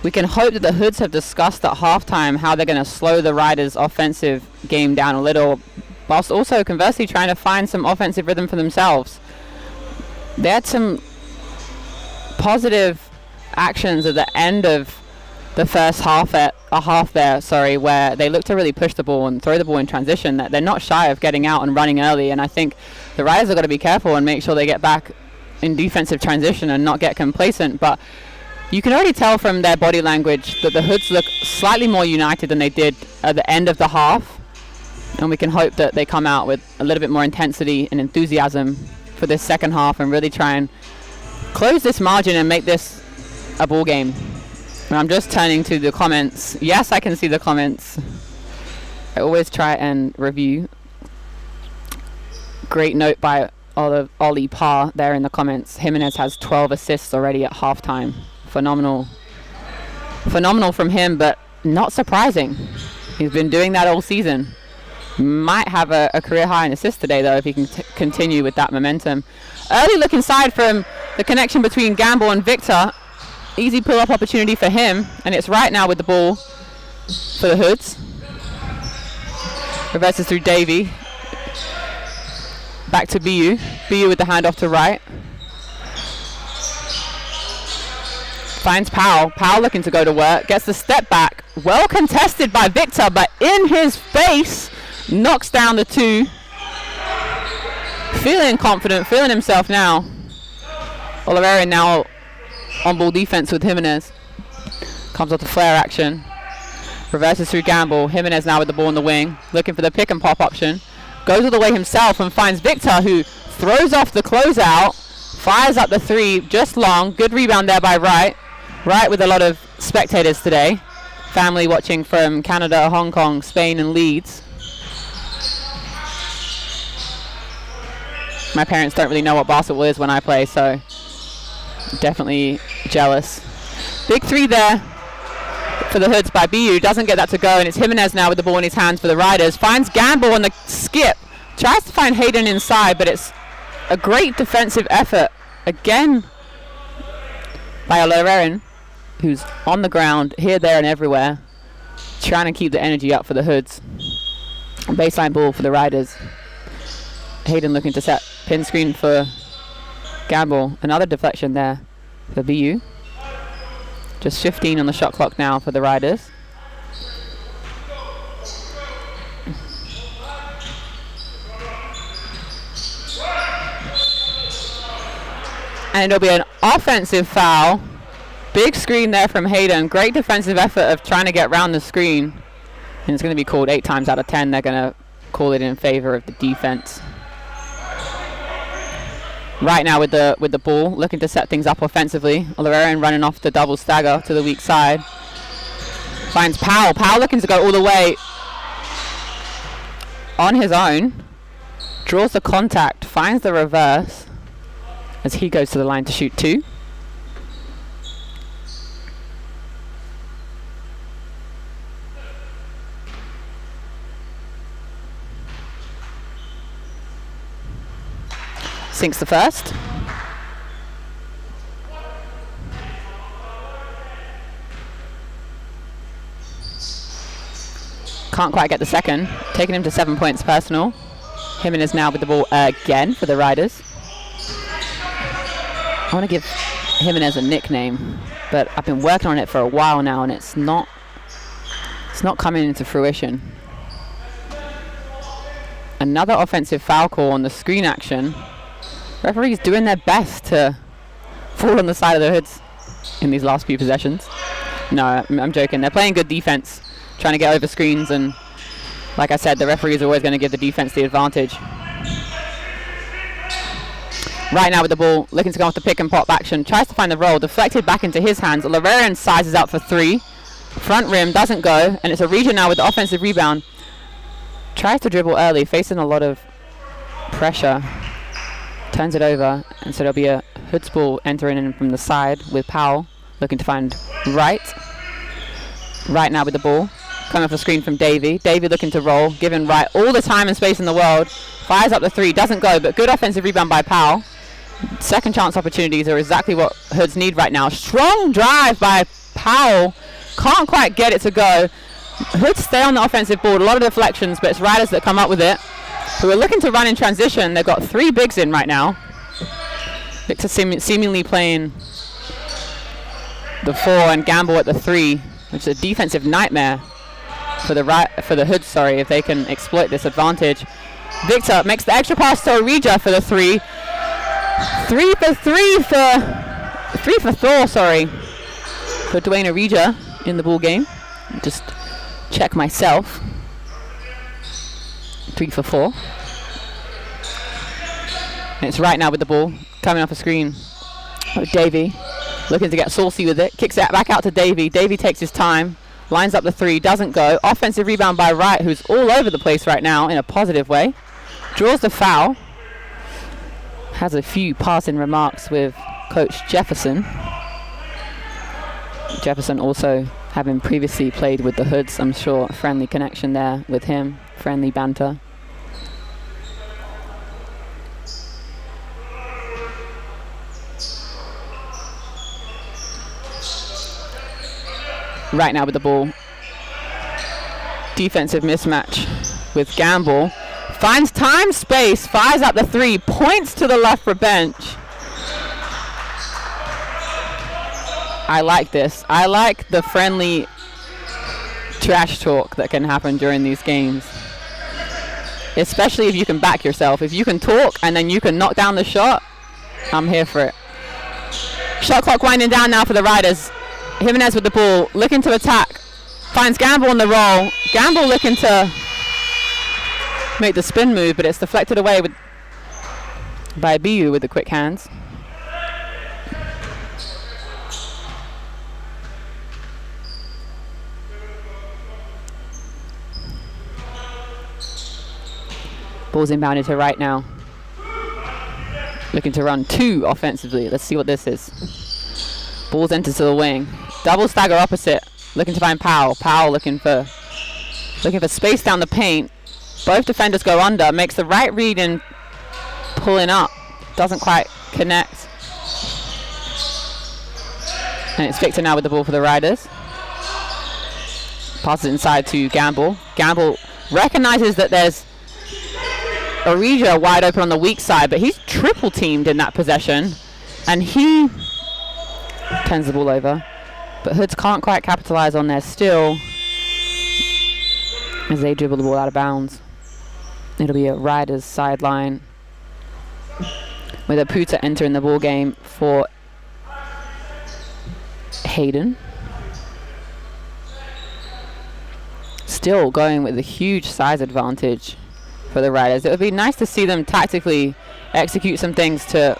we can hope that the Hoods have discussed at halftime how they're going to slow the Riders' offensive game down a little, whilst also conversely trying to find some offensive rhythm for themselves. They had some positive actions at the end of the first half there, where they look to really push the ball and throw the ball in transition, that they're not shy of getting out and running early. And I think the Riders have got to be careful and make sure they get back in defensive transition and not get complacent. But you can already tell from their body language that the Hoods look slightly more united than they did at the end of the half. And we can hope that they come out with a little bit more intensity and enthusiasm for this second half and really try and close this margin and make this a ball game. And I'm just turning to the comments. Yes, I can see the comments. I always try and review. Great note by Ollie Parr there in the comments. Jimenez has 12 assists already at halftime. Phenomenal from him, but not surprising. He's been doing that all season. Might have a career high in assists today, though, if he can continue with that momentum. Early look inside from the connection between Gamble and Victor. Easy pull-up opportunity for him, and it's right now with the ball for the Hoods. Reverses through Davey. Back to BU. BU with the handoff to right. Finds Powell. Powell looking to go to work. Gets the step back. Well contested by Victor, but in his face. Knocks down the two. Feeling confident, feeling himself now. Oliveri now on ball defense with Jimenez. Comes off the flare action. Reverses through Gamble. Jimenez now with the ball in the wing. Looking for the pick and pop option. Goes all the way himself and finds Victor, who throws off the closeout. Fires up the three, just long. Good rebound there by Wright. Wright with a lot of spectators today. Family watching from Canada, Hong Kong, Spain and Leeds. My parents don't really know what basketball is when I play, so definitely jealous. Big three there for the Hoods by BU. Doesn't get that to go, and it's Jimenez now with the ball in his hands for the Riders. Finds Gamble on the skip. Tries to find Hayden inside, but it's a great defensive effort again by Oliveri, who's on the ground here, there, and everywhere, trying to keep the energy up for the Hoods. Baseline ball for the Riders. Hayden looking to set pin screen for Gamble. Another deflection there for BU. Just 15 on the shot clock now for the Riders. And it'll be an offensive foul. Big screen there from Hayden. Great defensive effort of trying to get round the screen. And it's going to be called 8 times out of 10. They're going to call it in favor of the defense. Right now with the ball, looking to set things up offensively. Oliveri running off the double stagger to the weak side. Finds Powell. Powell looking to go all the way on his own. Draws the contact, finds the reverse as he goes to the line to shoot two. Sinks the first. Can't quite get the second. Taking him to 7 points personal. Jimenez now with the ball again for the Riders. I want to give Jimenez a nickname, but I've been working on it for a while now, and it's not coming into fruition. Another offensive foul call on the screen action. Referees doing their best to fall on the side of the Hoods in these last few possessions. No, I'm joking. They're playing good defense, trying to get over screens and Like I said, the referee is always going to give the defense the advantage. Right now with the ball, looking to go off the pick and pop action, tries to find the roll, deflected back into his hands. Loughborough sizes up for 3. Front rim doesn't go, and it's Arija now with the offensive rebound. Tries to dribble early, facing a lot of pressure. Turns it over, and so there'll be a Hoods ball entering in from the side with Powell looking to find Wright. Wright now with the ball, coming off the screen from Davey. Davey looking to roll, giving Wright all the time and space in the world. Fires up the 3, doesn't go, but good offensive rebound by Powell. Second chance opportunities are exactly what Hoods need right now. Strong drive by Powell. Can't quite get it to go. Hoods stay on the offensive board. A lot of deflections, but it's Riders that come up with it. Who are looking to run in transition. They've got 3 bigs in right now. Victor seemingly playing the 4 and Gamble at the 3, which is a defensive nightmare for the Hoods. Sorry, if they can exploit this advantage. Victor makes the extra pass to Arija for the 3. 3 for Thor, sorry, for Dwayne Arija in the ball game. Just check myself. 3 for 4. And it's right now with the ball, coming off a screen. Davey looking to get saucy with it, kicks it back out to Davey. Davey takes his time, lines up the 3, doesn't go. Offensive rebound by Wright, who's all over the place right now in a positive way. Draws the foul. Has a few passing remarks with Coach Jefferson. Jefferson also having previously played with the Hoods. I'm sure a friendly connection there with him. Friendly banter. Right now with the ball. Defensive mismatch with Gamble. Finds time, space, fires up the 3, points to the Loughborough bench. I like this. I like the friendly trash talk that can happen during these games. Especially if you can back yourself. If you can talk and then you can knock down the shot, I'm here for it. Shot clock winding down now for the Riders. Jimenez with the ball, looking to attack. Finds Gamble on the roll. Gamble looking to make the spin move, but it's deflected away by Biu with the quick hands. Ball's inbounded to Wright now. Looking to run 2 offensively. Let's see what this is. Ball's entered to the wing. Double stagger opposite. Looking to find Powell. Powell looking for space down the paint. Both defenders go under. Makes the right read and pulling up. Doesn't quite connect. And it's Victor now with the ball for the Riders. Passes inside to Gamble. Gamble recognizes that there's Arija wide open on the weak side, but he's triple teamed in that possession. And he turns the ball over. But Hoods can't quite capitalize on their steal as they dribble the ball out of bounds. It'll be a Riders sideline with a Puta entering the ball game for Hayden. Still going with a huge size advantage for the Riders. It would be nice to see them tactically execute some things to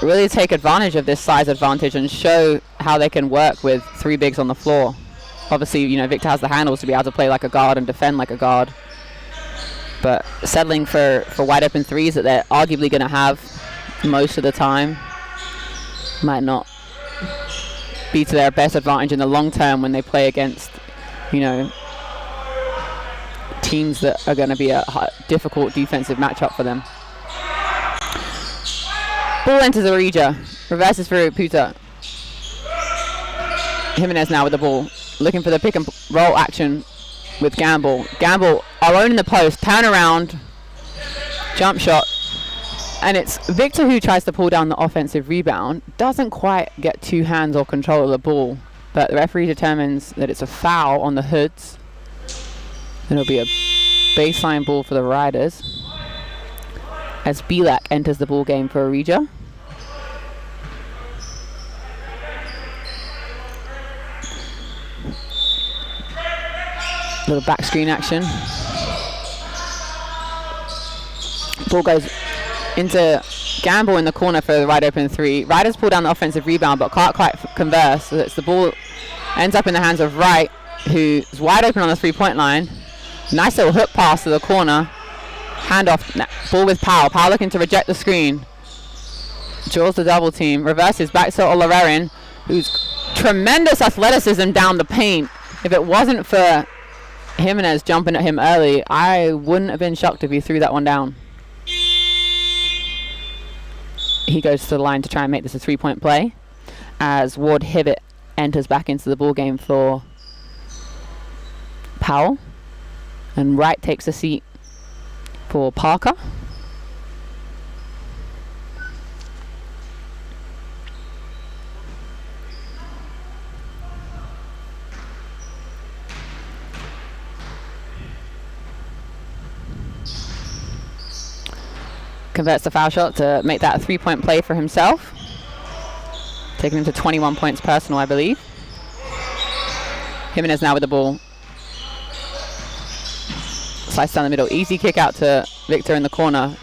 really take advantage of this size advantage and show how they can work with 3 bigs on the floor. Obviously, you know, Victor has the handles to be able to play like a guard and defend like a guard. But settling for wide open 3s that they're arguably going to have most of the time might not be to their best advantage in the long term when they play against, you know, teams that are going to be a difficult defensive matchup for them. Ball enters Arija. Reverses for Puta. Jimenez now with the ball. Looking for the pick and roll action with Gamble. Gamble alone in the post. Turn around. Jump shot. And it's Victor who tries to pull down the offensive rebound. Doesn't quite get 2 hands or control of the ball. But the referee determines that it's a foul on the Hoods. It'll be a baseline ball for the Riders as Bilak enters the ball game for Arija. Little back screen action. Ball goes into Gamble in the corner for the wide open three. Riders pull down the offensive rebound but can't quite converse. So it's the ball ends up in the hands of Wright, who's wide open on the 3-point line. Nice little hook pass to the corner. Handoff, ball with Powell. Powell looking to reject the screen. Draws the double team. Reverses back to Olaverin, who's tremendous athleticism down the paint. If it wasn't for Jimenez jumping at him early, I wouldn't have been shocked if he threw that one down. He goes to the line to try and make this a 3-point play as Ward Hibbett enters back into the ball game for Powell, and Wright takes a seat for Parker. Converts the foul shot to make that a 3-point play for himself. Taking him to 21 points personal, I believe. Jimenez now with the ball. Slice down the middle. Easy kick out to Victor in the corner.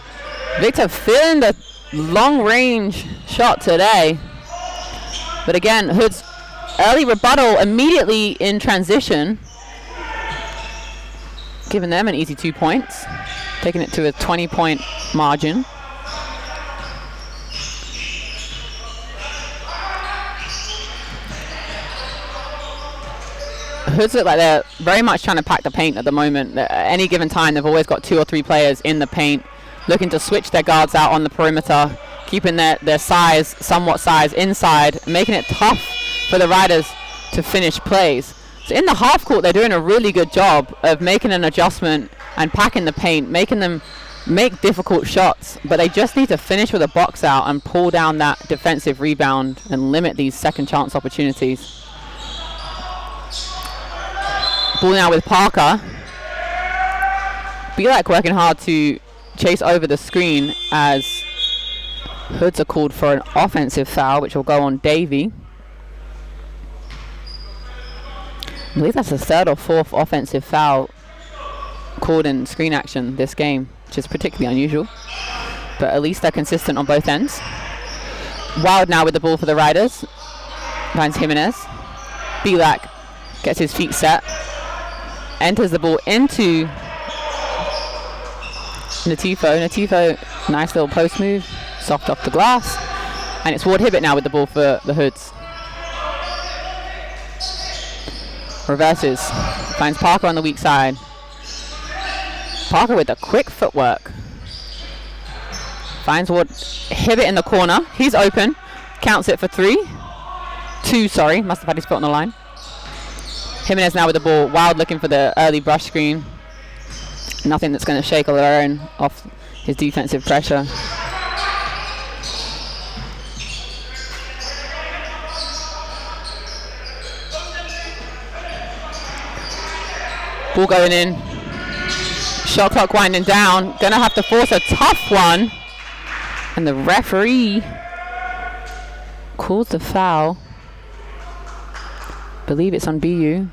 Victor feeling the long range shot today. But again, Hood's early rebuttal immediately in transition, giving them an easy 2 points. Taking it to a 20-point margin. Hoods look like they're very much trying to pack the paint at the moment. At any given time, they've always got 2 or 3 players in the paint, looking to switch their guards out on the perimeter, keeping their somewhat size inside, making it tough for the Riders to finish plays. So in the half court, they're doing a really good job of making an adjustment and packing the paint, making them make difficult shots, but they just need to finish with a box out and pull down that defensive rebound and limit these second chance opportunities. Ball now with Parker. Be like working hard to chase over the screen as Hoods are called for an offensive foul, which will go on Davey. I believe that's the 3rd or 4th offensive foul called in screen action this game, which is particularly unusual, but at least they're consistent on both ends. Wild now with the ball for the Riders. Finds Jimenez. Belak gets his feet set. Enters the ball into Natifo. Natifo, nice little post move. Soft off the glass. And it's Ward Hibbett now with the ball for the Hoods. Reverses. Finds Parker on the weak side. Parker with the quick footwork. Finds Ward Hibbett in the corner. He's open. Counts it for 2, sorry. Must have had his foot on the line. Jimenez now with the ball. Wild looking for the early brush screen. Nothing that's going to shake Olaverin off his defensive pressure. Ball going in. Shot clock winding down. Gonna have to force a tough one. And the referee calls the foul. Believe it's on BU.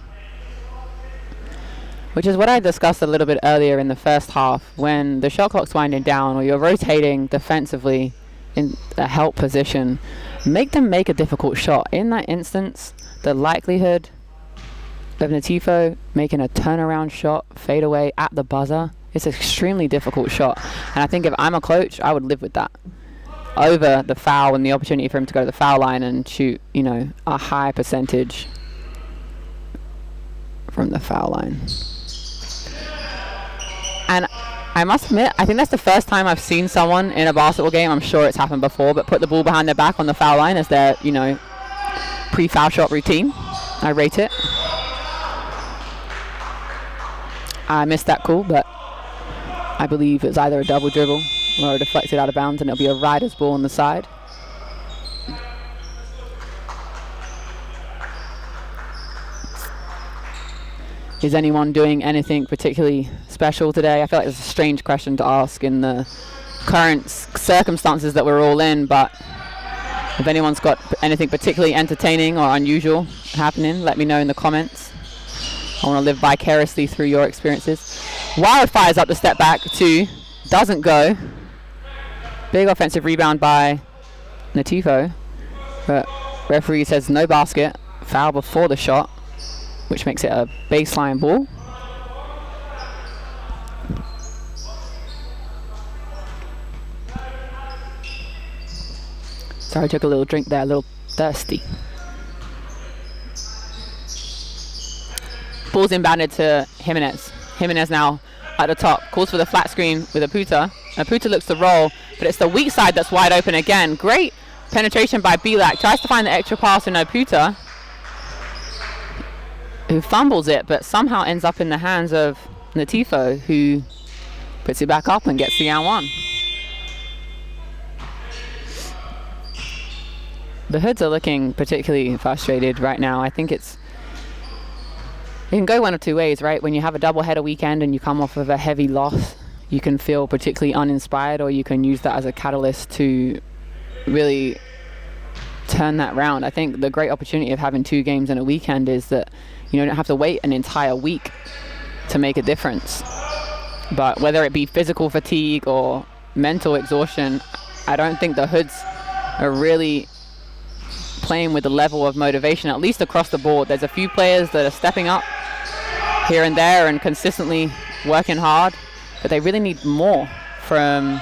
Which is what I discussed a little bit earlier in the first half. When the shot clock's winding down or you're rotating defensively in a help position, make them make a difficult shot. In that instance, the likelihood of Natifo making a turnaround shot, fade away at the buzzer, it's an extremely difficult shot. And I think if I'm a coach, I would live with that over the foul and the opportunity for him to go to the foul line and shoot, you know, a high percentage from the foul line. And I must admit, I think that's the first time I've seen someone in a basketball game, I'm sure it's happened before, but put the ball behind their back on the foul line as their, you know, pre-foul shot routine. I rate it. I missed that call, but I believe it's either a double dribble or a deflected out of bounds, and it'll be a Riders ball on the side. Is anyone doing anything particularly special today? I feel like it's a strange question to ask in the current circumstances that we're all in, but if anyone's got anything particularly entertaining or unusual happening, let me know in the comments. I want to live vicariously through your experiences. Wild fires up the step back, 2. Doesn't go. Big offensive rebound by Natifo. But referee says no basket. Foul before the shot, which makes it a baseline ball. Sorry, I took a little drink there, a little thirsty. Ball's inbounded to Jimenez. Jimenez now at the top, calls for the flat screen with Aputa. Aputa looks to roll, but it's the weak side that's wide open again. Great penetration by Bilak. Tries to find the extra pass in Aputa, who fumbles it, but somehow ends up in the hands of Natifo, who puts it back up and gets the and one. The Hoods are looking particularly frustrated right now. I think it can go one of two ways, right? When you have a doubleheader weekend and you come off of a heavy loss, you can feel particularly uninspired, or you can use that as a catalyst to really turn that round. I think the great opportunity of having 2 games in a weekend is that you don't have to wait an entire week to make a difference. But whether it be physical fatigue or mental exhaustion, I don't think the Hoods are really playing with the level of motivation, at least across the board. There's a few players that are stepping up here and there and consistently working hard, but they really need more from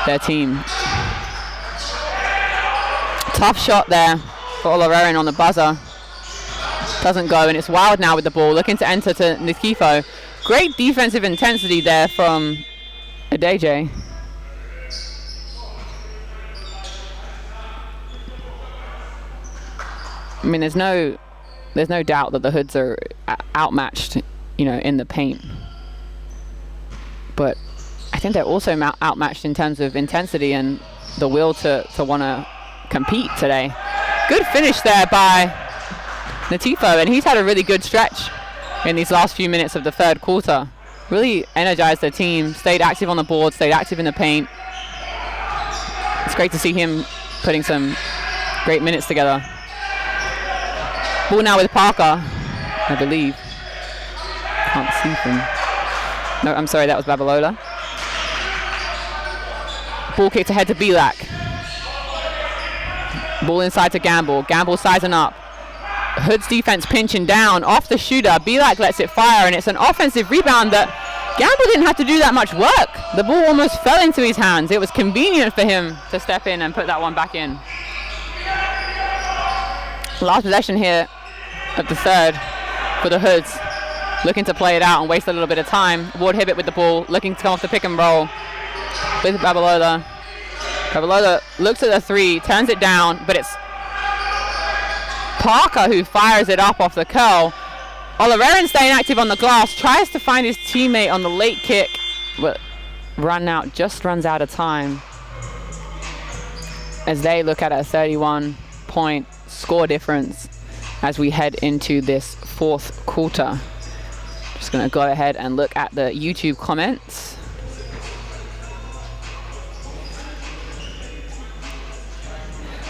their team. Tough shot there for Olarerin on the buzzer. Doesn't go, and it's Wild now with the ball, looking to enter to Nikifo. Great defensive intensity there from Adeje. I mean, there's no doubt that the Hoods are outmatched, in the paint. But I think they're also outmatched in terms of intensity and the will to want to compete today. Good finish there by Natifo, and he's had a really good stretch in these last few minutes of the third quarter. Really energized the team, stayed active on the board, stayed active in the paint. It's great to see him putting some great minutes together. Ball now with Parker, I believe. Can't see from... No, I'm sorry, that was Babalola. Ball kicked ahead to Bilak. Ball inside to Gamble. Gamble sizing up. Hood's defense pinching down off the shooter. Bilak lets it fire, and it's an offensive rebound that Gamble didn't have to do that much work. The ball almost fell into his hands. It was convenient for him to step in and put that one back in. Last possession here of the third for the Hoods. Looking to play it out and waste a little bit of time. Ward Hibbett with the ball, looking to come off the pick and roll with Babalola. Babalola looks at the 3, turns it down, but it's Parker who fires it up off the curl. Olarerin staying active on the glass, tries to find his teammate on the late kick, but just runs out of time as they look at a 31-point score difference as we head into this fourth quarter. Just going to go ahead and look at the YouTube comments.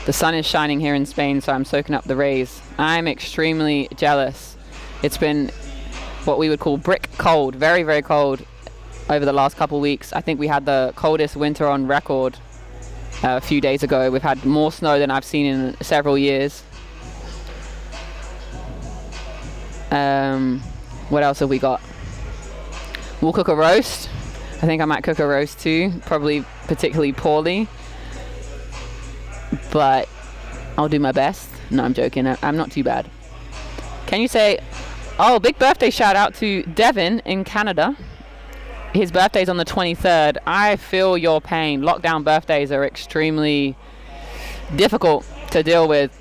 The sun is shining here in Spain, so I'm soaking up the rays. I'm extremely jealous. It's been what we would call brick cold, very, very cold over the last couple weeks. I think we had the coldest winter on record a few days ago. We've had more snow than I've seen in several years. What else have we got? We'll cook a roast. I think I might cook a roast too, probably particularly poorly, but I'll do my best. No, I'm joking. I'm not too bad. Can you say, oh, big birthday shout out to Devin in Canada. His birthday's on the 23rd. I feel your pain. Lockdown birthdays are extremely difficult to deal with,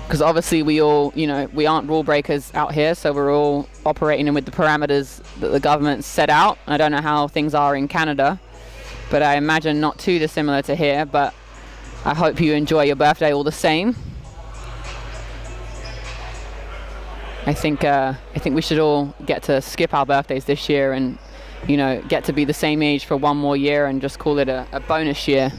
because obviously we all, we aren't rule breakers out here, so we're all operating with the parameters that the government set out. I don't know how things are in Canada, but I imagine not too dissimilar to here, but I hope you enjoy your birthday all the same. I think we should all get to skip our birthdays this year and, get to be the same age for one more year and just call it a bonus year.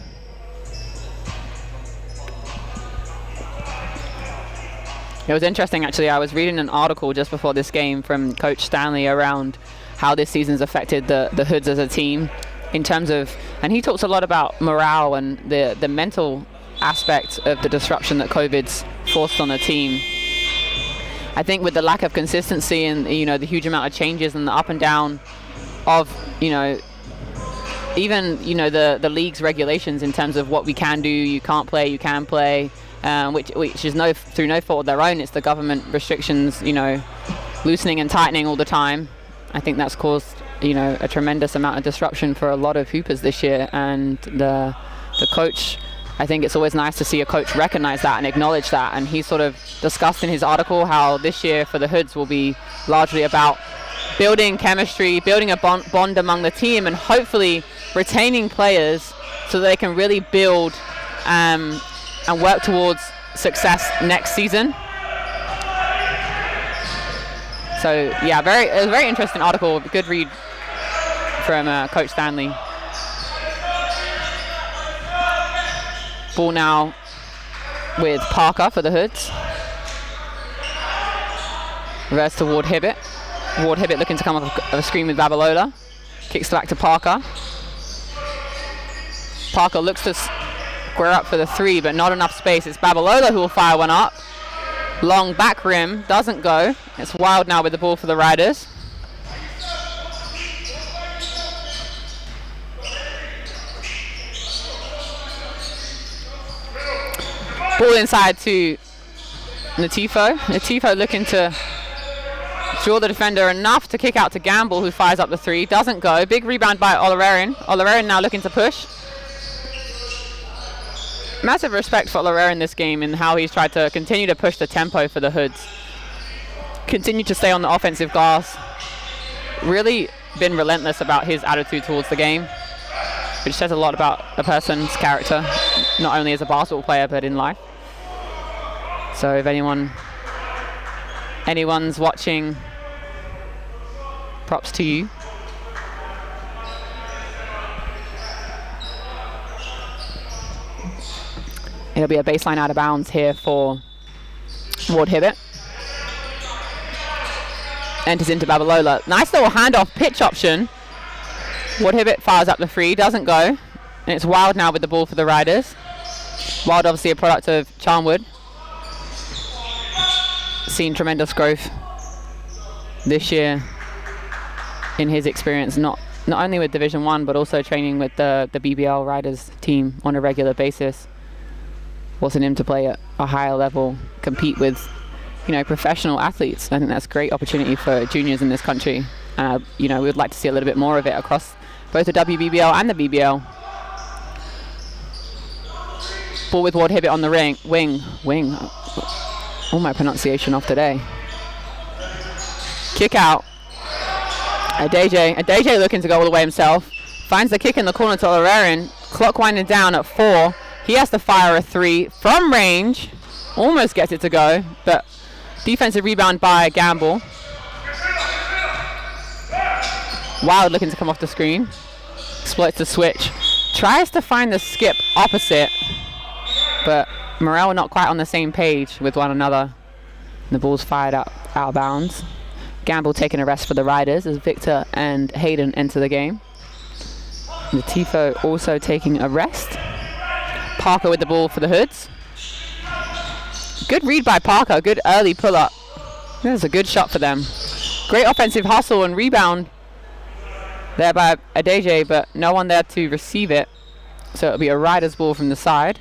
It was interesting, actually. I was reading an article just before this game from Coach Stanley around how this season's affected the Hoods as a team in terms of, and he talks a lot about morale and the mental aspect of the disruption that COVID's forced on the team. I think with the lack of consistency and, you know, the huge amount of changes and the up and down of, you know, even, you know, the league's regulations in terms of what we can do, you can't play, you can play, which is through no fault of their own. It's the government restrictions, you know, loosening and tightening all the time. I think that's caused, you know, a tremendous amount of disruption for a lot of hoopers this year. And the coach, I think it's always nice to see a coach recognize that and acknowledge that. And he sort of discussed in his article how this year for the Hoods will be largely about building chemistry, building a bond among the team, and hopefully retaining players so that they can really build and work towards success next season. So yeah, it was a very interesting article, good read from Coach Stanley. Ball now with Parker for the Hoods. Reverse to Ward Hibbett. Ward Hibbett looking to come off of a screen with Babalola. Kicks back to Parker. Parker looks to square up for the three, but not enough space. It's Babalola who will fire one up. Long back rim, doesn't go. It's Wild now with the ball for the Riders. Ball inside to Natifo. Natifo looking to draw the defender enough to kick out to Gamble, who fires up the three. Doesn't go. Big rebound by Olarerin. Olarerin now looking to push. Massive respect for Olarerin this game and how he's tried to continue to push the tempo for the Hoods. Continue to stay on the offensive glass. Really been relentless about his attitude towards the game, which says a lot about a person's character, not only as a basketball player, but in life. So if anyone's watching, props to you. It'll be a baseline out of bounds here for Ward Hibbett. Enters into Babalola. Nice little handoff pitch option. Ward Hibbett fires up the three, doesn't go. And it's Wild now with the ball for the Riders. Wild obviously a product of Charnwood. Seen tremendous growth this year in his experience, not only with Division 1, but also training with the BBL Riders team on a regular basis. Forcing him to play at a higher level, compete with, you know, professional athletes. I think that's a great opportunity for juniors in this country. You know, we would like to see a little bit more of it across both the WBBL and the BBL. Ball with Ward Hibbett on the wing. All my pronunciation off today. Kick out. Adeje looking to go all the way himself. Finds the kick in the corner to Olarerin. Clock winding down at 4. He has to fire a three from range. Almost gets it to go, but defensive rebound by Gamble. Wild looking to come off the screen. Exploits the switch. Tries to find the skip opposite, but Morel not quite on the same page with one another. The ball's fired out of bounds. Gamble taking a rest for the Riders as Victor and Hayden enter the game. Natifo also taking a rest. Parker with the ball for the Hoods. Good read by Parker. Good early pull-up. That's a good shot for them. Great offensive hustle and rebound there by Adeje, but no one there to receive it. So it'll be a Riders ball from the side.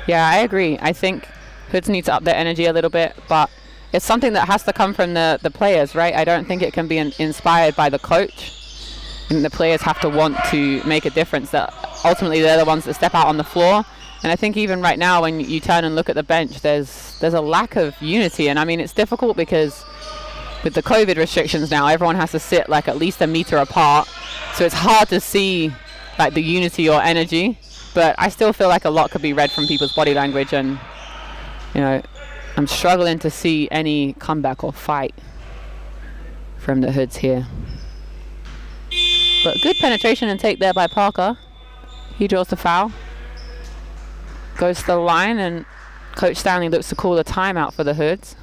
Yeah, I agree. I think Hoods need to up their energy a little bit, but it's something that has to come from the players, right? I don't think it can be inspired by the coach. And the players have to want to make a difference. That ultimately they're the ones that step out on the floor. And I think even right now when you turn and look at the bench, there's a lack of unity. And I mean, it's difficult because with the COVID restrictions now, everyone has to sit like at least a meter apart. So it's hard to see like the unity or energy. But I still feel like a lot could be read from people's body language. And, you know, I'm struggling to see any comeback or fight from the Hoods here. But good penetration and take there by Parker. He draws the foul. goes to the line, and Coach Stanley looks to call a timeout for the Hoods.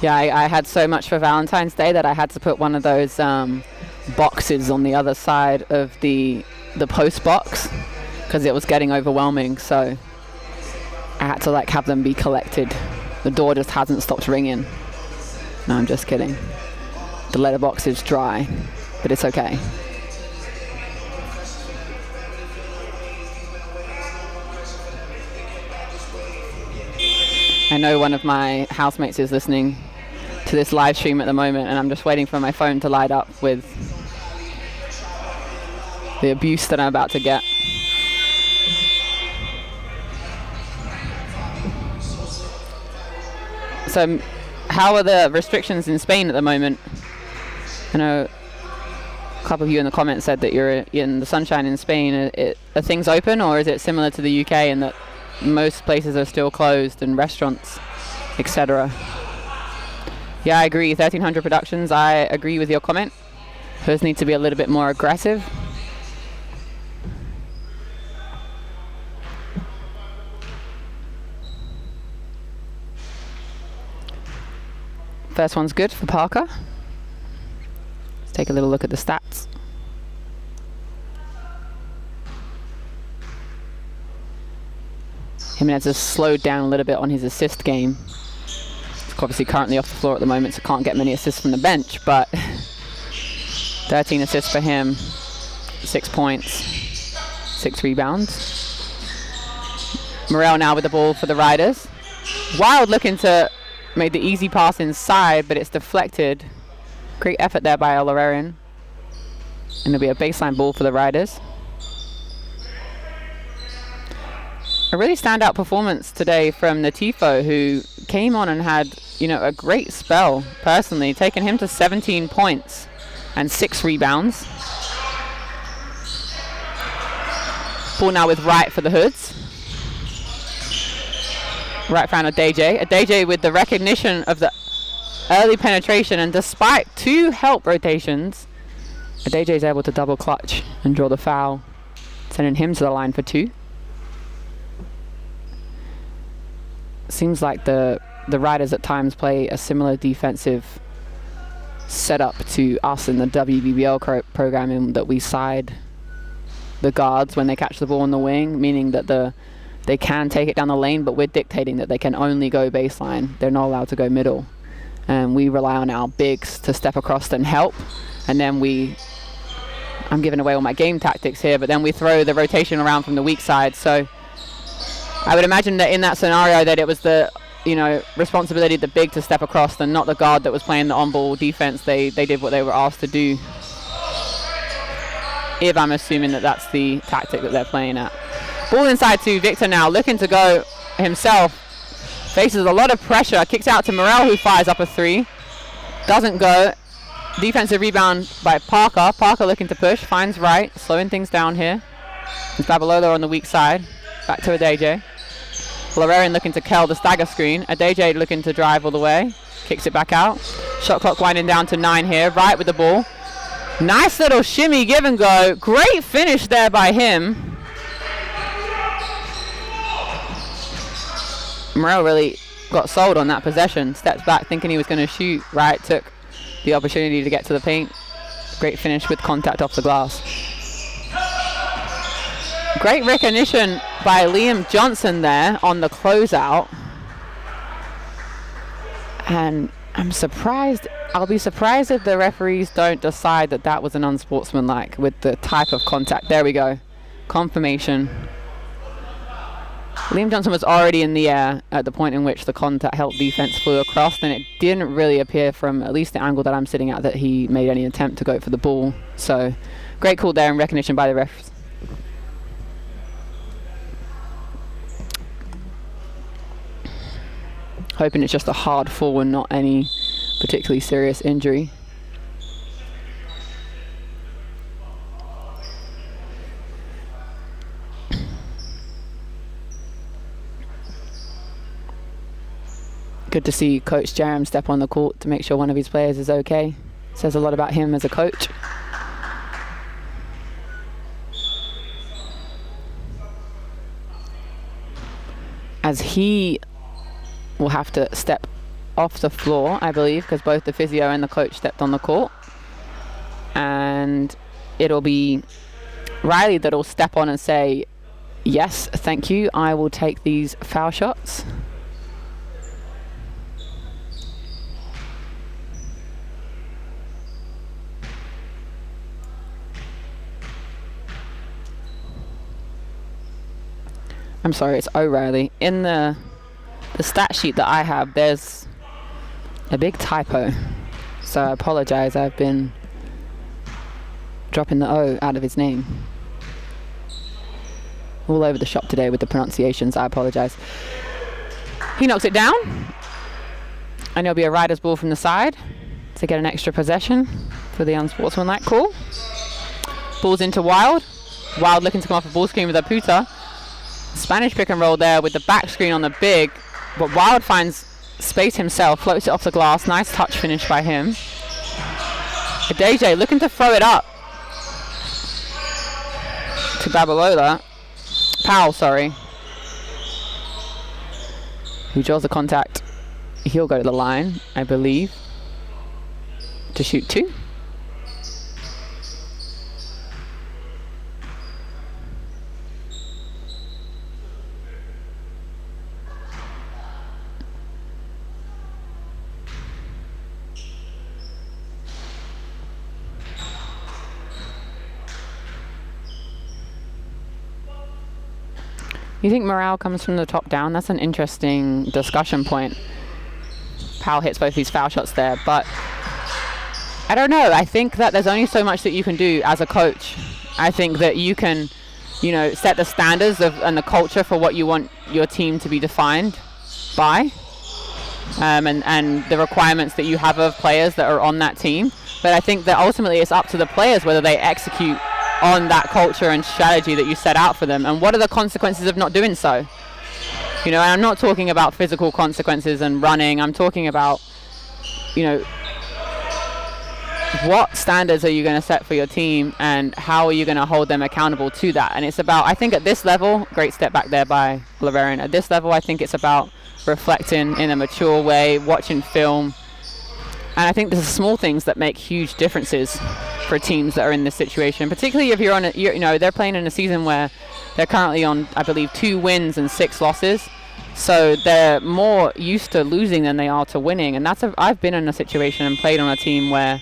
Yeah, I had so much for Valentine's Day that I had to put one of those boxes on the other side of the post box because it was getting overwhelming. So I had to like have them be collected. The door just hasn't stopped ringing. No, I'm just kidding. The letterbox is dry, but it's okay. I know one of my housemates is listening to this live stream at the moment, and I'm just waiting for my phone to light up with the abuse that I'm about to get. So how are the restrictions in Spain at the moment? I know a couple of you in the comments said that you're in the sunshine in Spain. Are things open, or is it similar to the UK in that most places are still closed and restaurants, etc.? Yeah, I agree. 1300 productions. I agree with your comment. Hers need to be a little bit more aggressive. First one's good for Parker. Let's take a little look at the stats. Jimenez has slowed down a little bit on his assist game. He's obviously currently off the floor at the moment, so can't get many assists from the bench, but 13 assists for him, 6 points, 6 rebounds. Morel now with the ball for the Riders. Wild looking to make the easy pass inside, but it's deflected. Great effort there by Loughborough. And there'll be a baseline ball for the Riders. A really standout performance today from Natifo, who came on and had, a great spell, personally, taking him to 17 points and 6 rebounds. Ball now with Wright for the Hoods. Wright found Adeje with the recognition of the early penetration, and despite 2 help rotations, Adeje is able to double clutch and draw the foul, sending him to the line for 2. Seems like the Riders at times play a similar defensive setup to us in the WBBL program, in that we side the guards when they catch the ball on the wing, meaning that they can take it down the lane, but we're dictating that they can only go baseline. They're not allowed to go middle. And we rely on our bigs to step across and help. And then I'm giving away all my game tactics here, but then we throw the rotation around from the weak side. So I would imagine that in that scenario that it was the responsibility of the big to step across and not the guard that was playing the on-ball defense. They did what they were asked to do, if I'm assuming that that's the tactic that they're playing at. Ball inside to Victor now, looking to go himself. Faces a lot of pressure, kicks out to Morel, who fires up a 3. Doesn't go. Defensive rebound by Parker. Parker looking to push, finds Wright, slowing things down here. It's Babalolo on the weak side. Back to Adeje. Lorarian looking to curl the stagger screen. Adeje looking to drive all the way. Kicks it back out. Shot clock winding down to 9 here. Wright with the ball. Nice little shimmy give and go. Great finish there by him. Morel really got sold on that possession. Steps back thinking he was going to shoot. Wright took the opportunity to get to the paint. Great finish with contact off the glass. Great recognition by Liam Johnson there on the closeout. And I'm surprised. I'll be surprised if the referees don't decide that that was an unsportsmanlike with the type of contact. There we go. Confirmation. Liam Johnson was already in the air at the point in which the contact help defense flew across, and it didn't really appear from at least the angle that I'm sitting at that he made any attempt to go for the ball. So great call there and recognition by the refs. Hoping it's just a hard fall and not any particularly serious injury. Good to see Coach Jerem step on the court to make sure one of his players is okay. Says a lot about him as a coach. As he will have to step off the floor, I believe, because both the physio and the coach stepped on the court. And it'll be Riley that'll step on and say, yes, thank you, I will take these foul shots. I'm sorry, it's O'Reilly. In the stat sheet that I have, there's a big typo. So I apologize, I've been dropping the O out of his name. All over the shop today with the pronunciations, I apologize. He knocks it down. And it'll be a rider's ball from the side to get an extra possession for the unsportsmanlike call. Ball's into Wild. Wild looking to come off a ball screen with a puta. Spanish pick and roll there with the back screen on the big, but Wild finds space himself, floats it off the glass. Nice touch finish by him. Adeje looking to throw it up to Babalola. Powell, sorry. Who draws the contact. He'll go to the line, I believe, to shoot 2. You think morale comes from the top down? That's an interesting discussion point. Powell hits both these foul shots there, but I don't know. I think that there's only so much that you can do as a coach. I think that you can, set the standards and the culture for what you want your team to be defined by, and the requirements that you have of players that are on that team. But I think that ultimately it's up to the players whether they execute on that culture and strategy that you set out for them, and what are the consequences of not doing so. And I'm not talking about physical consequences and running. I'm talking about, what standards are you going to set for your team and how are you going to hold them accountable to that. And it's about, I think at this level, great step back there by Laverian. At this level, I think it's about reflecting in a mature way, watching film. And I think there's small things that make huge differences for teams that are in this situation, particularly if you're on they're playing in a season where they're currently on, I believe, 2 wins and 6 losses. So they're more used to losing than they are to winning. And I've been in a situation and played on a team where,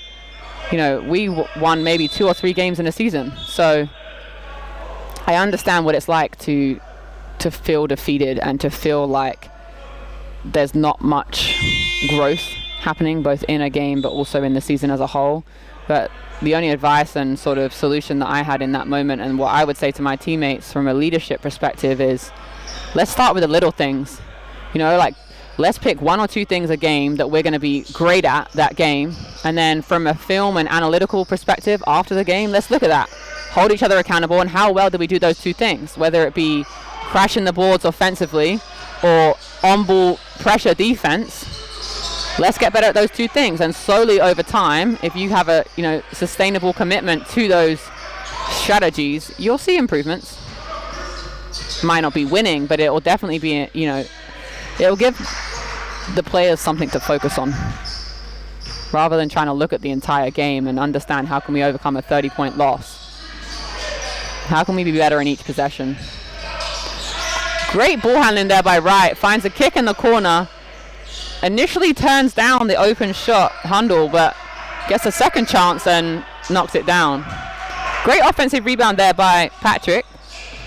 we won maybe 2 or 3 games in a season. So I understand what it's like to feel defeated and to feel like there's not much growth happening both in a game but also in the season as a whole. But the only advice and sort of solution that I had in that moment, and what I would say to my teammates from a leadership perspective, is let's start with the little things. Let's pick 1 or 2 things a game that we're going to be great at that game, and then from a film and analytical perspective after the game, let's look at that, hold each other accountable, and how well do we do those 2 things, whether it be crashing the boards offensively or on ball pressure defense. Let's get better at those 2 things, and slowly over time, if you have a sustainable commitment to those strategies, you'll see improvements. Might not be winning, but it will definitely be, it'll give the players something to focus on, rather than trying to look at the entire game and understand how can we overcome a 30-point loss. How can we be better in each possession? Great ball handling there by Wright. Finds a kick in the corner. Initially turns down the open shot handle, but gets a second chance and knocks it down. Great offensive rebound there by Patrick.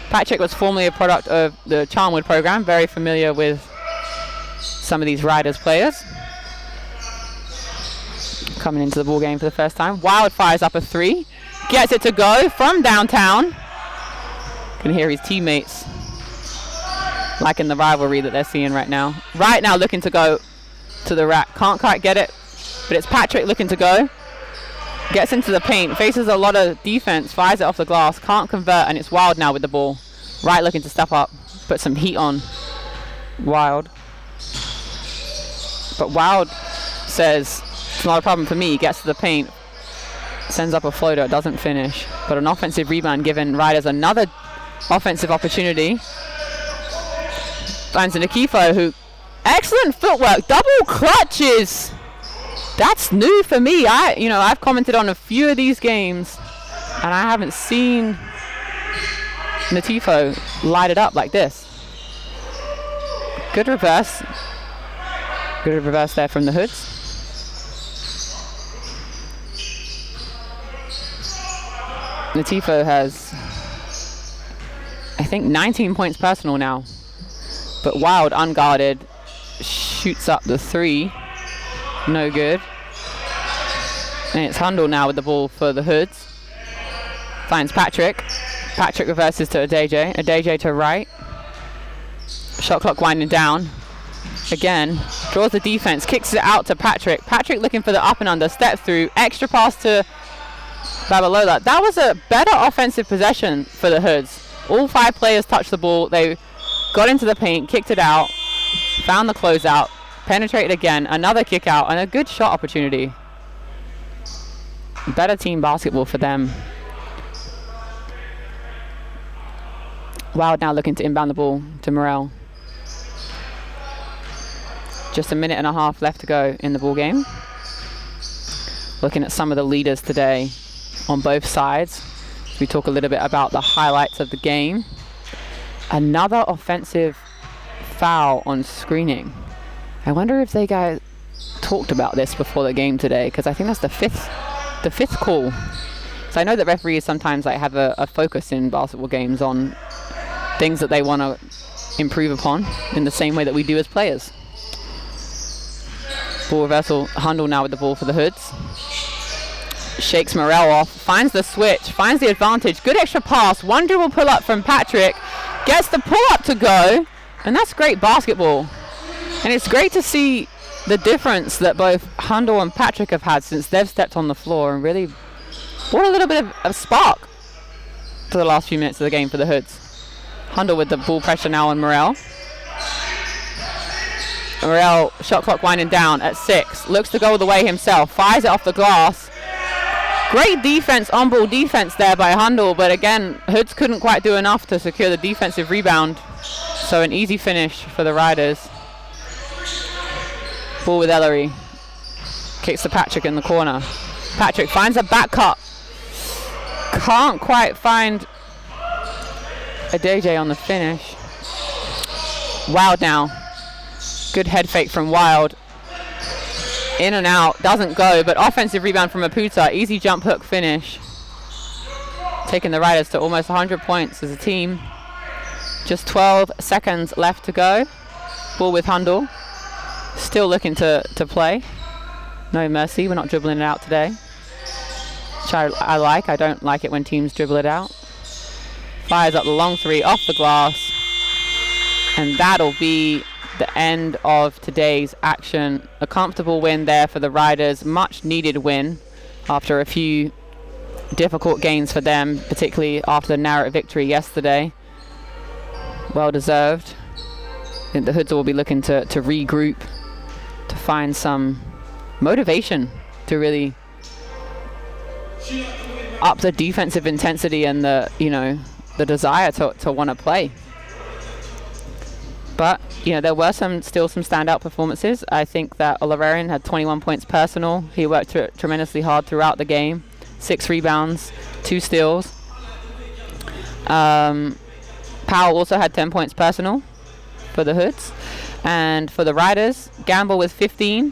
Patrick was formerly a product of the Charnwood program, very familiar with some of these Riders players. Coming into the ball game for the first time. Wild fires up a 3. Gets it to go from downtown. Can hear his teammates liking the rivalry that they're seeing right now. Right now looking to go to the rack. Can't quite get it, but it's Patrick looking to go. Gets into the paint, faces a lot of defense, fires it off the glass, can't convert, and it's Wild now with the ball. Right looking to step up, put some heat on Wild. But Wild says, it's not a problem for me. Gets to the paint, sends up a floater, doesn't finish. But an offensive rebound giving Riders another offensive opportunity. Finds Nikifo, who, excellent footwork, double clutches. That's new for me. I've commented on a few of these games, and I haven't seen Nikifo light it up like this. Good reverse. Good reverse there from the Hoods. Nikifo has, I think, 19 points personal now. But Wild, unguarded, shoots up the 3. No good. And it's Hundle now with the ball for the Hoods. Finds Patrick. Patrick reverses to Adeje. Adeje to right. Shot clock winding down. Again, draws the defense, kicks it out to Patrick. Patrick looking for the up and under, step through, extra pass to Babalola. That was a better offensive possession for the Hoods. All 5 players touched the ball. They got into the paint, kicked it out, found the closeout, penetrated again, another kick out, and a good shot opportunity. Better team basketball for them. Wild now looking to inbound the ball to Morel. Just a minute and a half left to go in the ball game. Looking at some of the leaders today on both sides. We talk a little bit about the highlights of the game. Another offensive foul on screening. I wonder if they guys talked about this before the game today, because I think that's the fifth call. So I know that referees sometimes have a focus in basketball games on things that they want to improve upon in the same way that we do as players. Ball reversal, Hundle now with the ball for the Hoods. Shakes Morel off, finds the switch, finds the advantage. Good extra pass, one dribble pull up from Patrick. Gets the pull up to go, and that's great basketball. And it's great to see the difference that both Hundle and Patrick have had since they've stepped on the floor and really brought a little bit of spark to the last few minutes of the game for the Hoods. Hundle with the ball pressure now on Morel. Morel, shot clock winding down at 6. Looks to go the way himself. Fires it off the glass. Great defense, on-ball defense there by Hundle, but again, Hoods couldn't quite do enough to secure the defensive rebound. So an easy finish for the Riders. Ball with Ellery. Kicks to Patrick in the corner. Patrick finds a back cut. Can't quite find Adeje on the finish. Wild now. Good head fake from Wild. In and out, doesn't go, but offensive rebound from Maputa. Easy jump hook finish. Taking the Riders to almost 100 points as a team. Just 12 seconds left to go. Ball with Hundle. Still looking to play. No mercy, we're not dribbling it out today. Which I like. I don't like it when teams dribble it out. Fires up the long 3 off the glass. And that'll be the end of today's action. A comfortable win there for the Riders. Much needed win after a few difficult games for them, particularly after the narrow victory yesterday. Well deserved. I think the Hoods will be looking to regroup, to find some motivation to really up the defensive intensity and the desire to want to play. But, there were still some standout performances. I think that Oliverian had 21 points personal. He worked tremendously hard throughout the game. 6 rebounds, 2 steals. Powell also had 10 points personal for the Hoods. And for the Riders, Gamble with 15.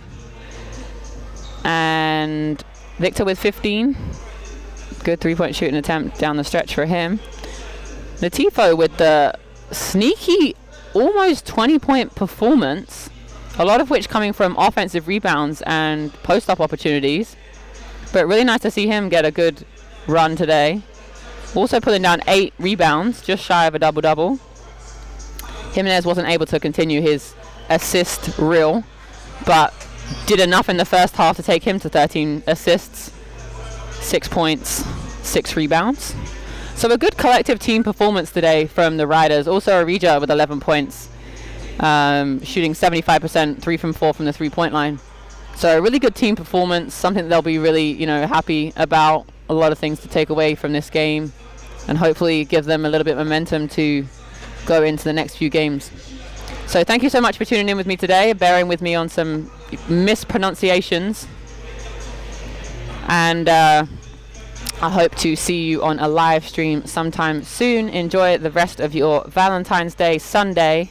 And Victor with 15. Good 3-point shooting attempt down the stretch for him. Latifo with the sneaky almost 20-point performance, a lot of which coming from offensive rebounds and post-up opportunities. But really nice to see him get a good run today. Also pulling down 8 rebounds, just shy of a double-double. Jimenez wasn't able to continue his assist reel, but did enough in the first half to take him to 13 assists, 6 points, 6 rebounds. So a good collective team performance today from the Riders. Also Arija with 11 points shooting 75%, 3 from 4 from the 3-point line. So a really good team performance, something that they'll be really, happy about. A lot of things to take away from this game, and hopefully give them a little bit of momentum to go into the next few games. So thank you so much for tuning in with me today, bearing with me on some mispronunciations. And I hope to see you on a live stream sometime soon. Enjoy the rest of your Valentine's Day Sunday.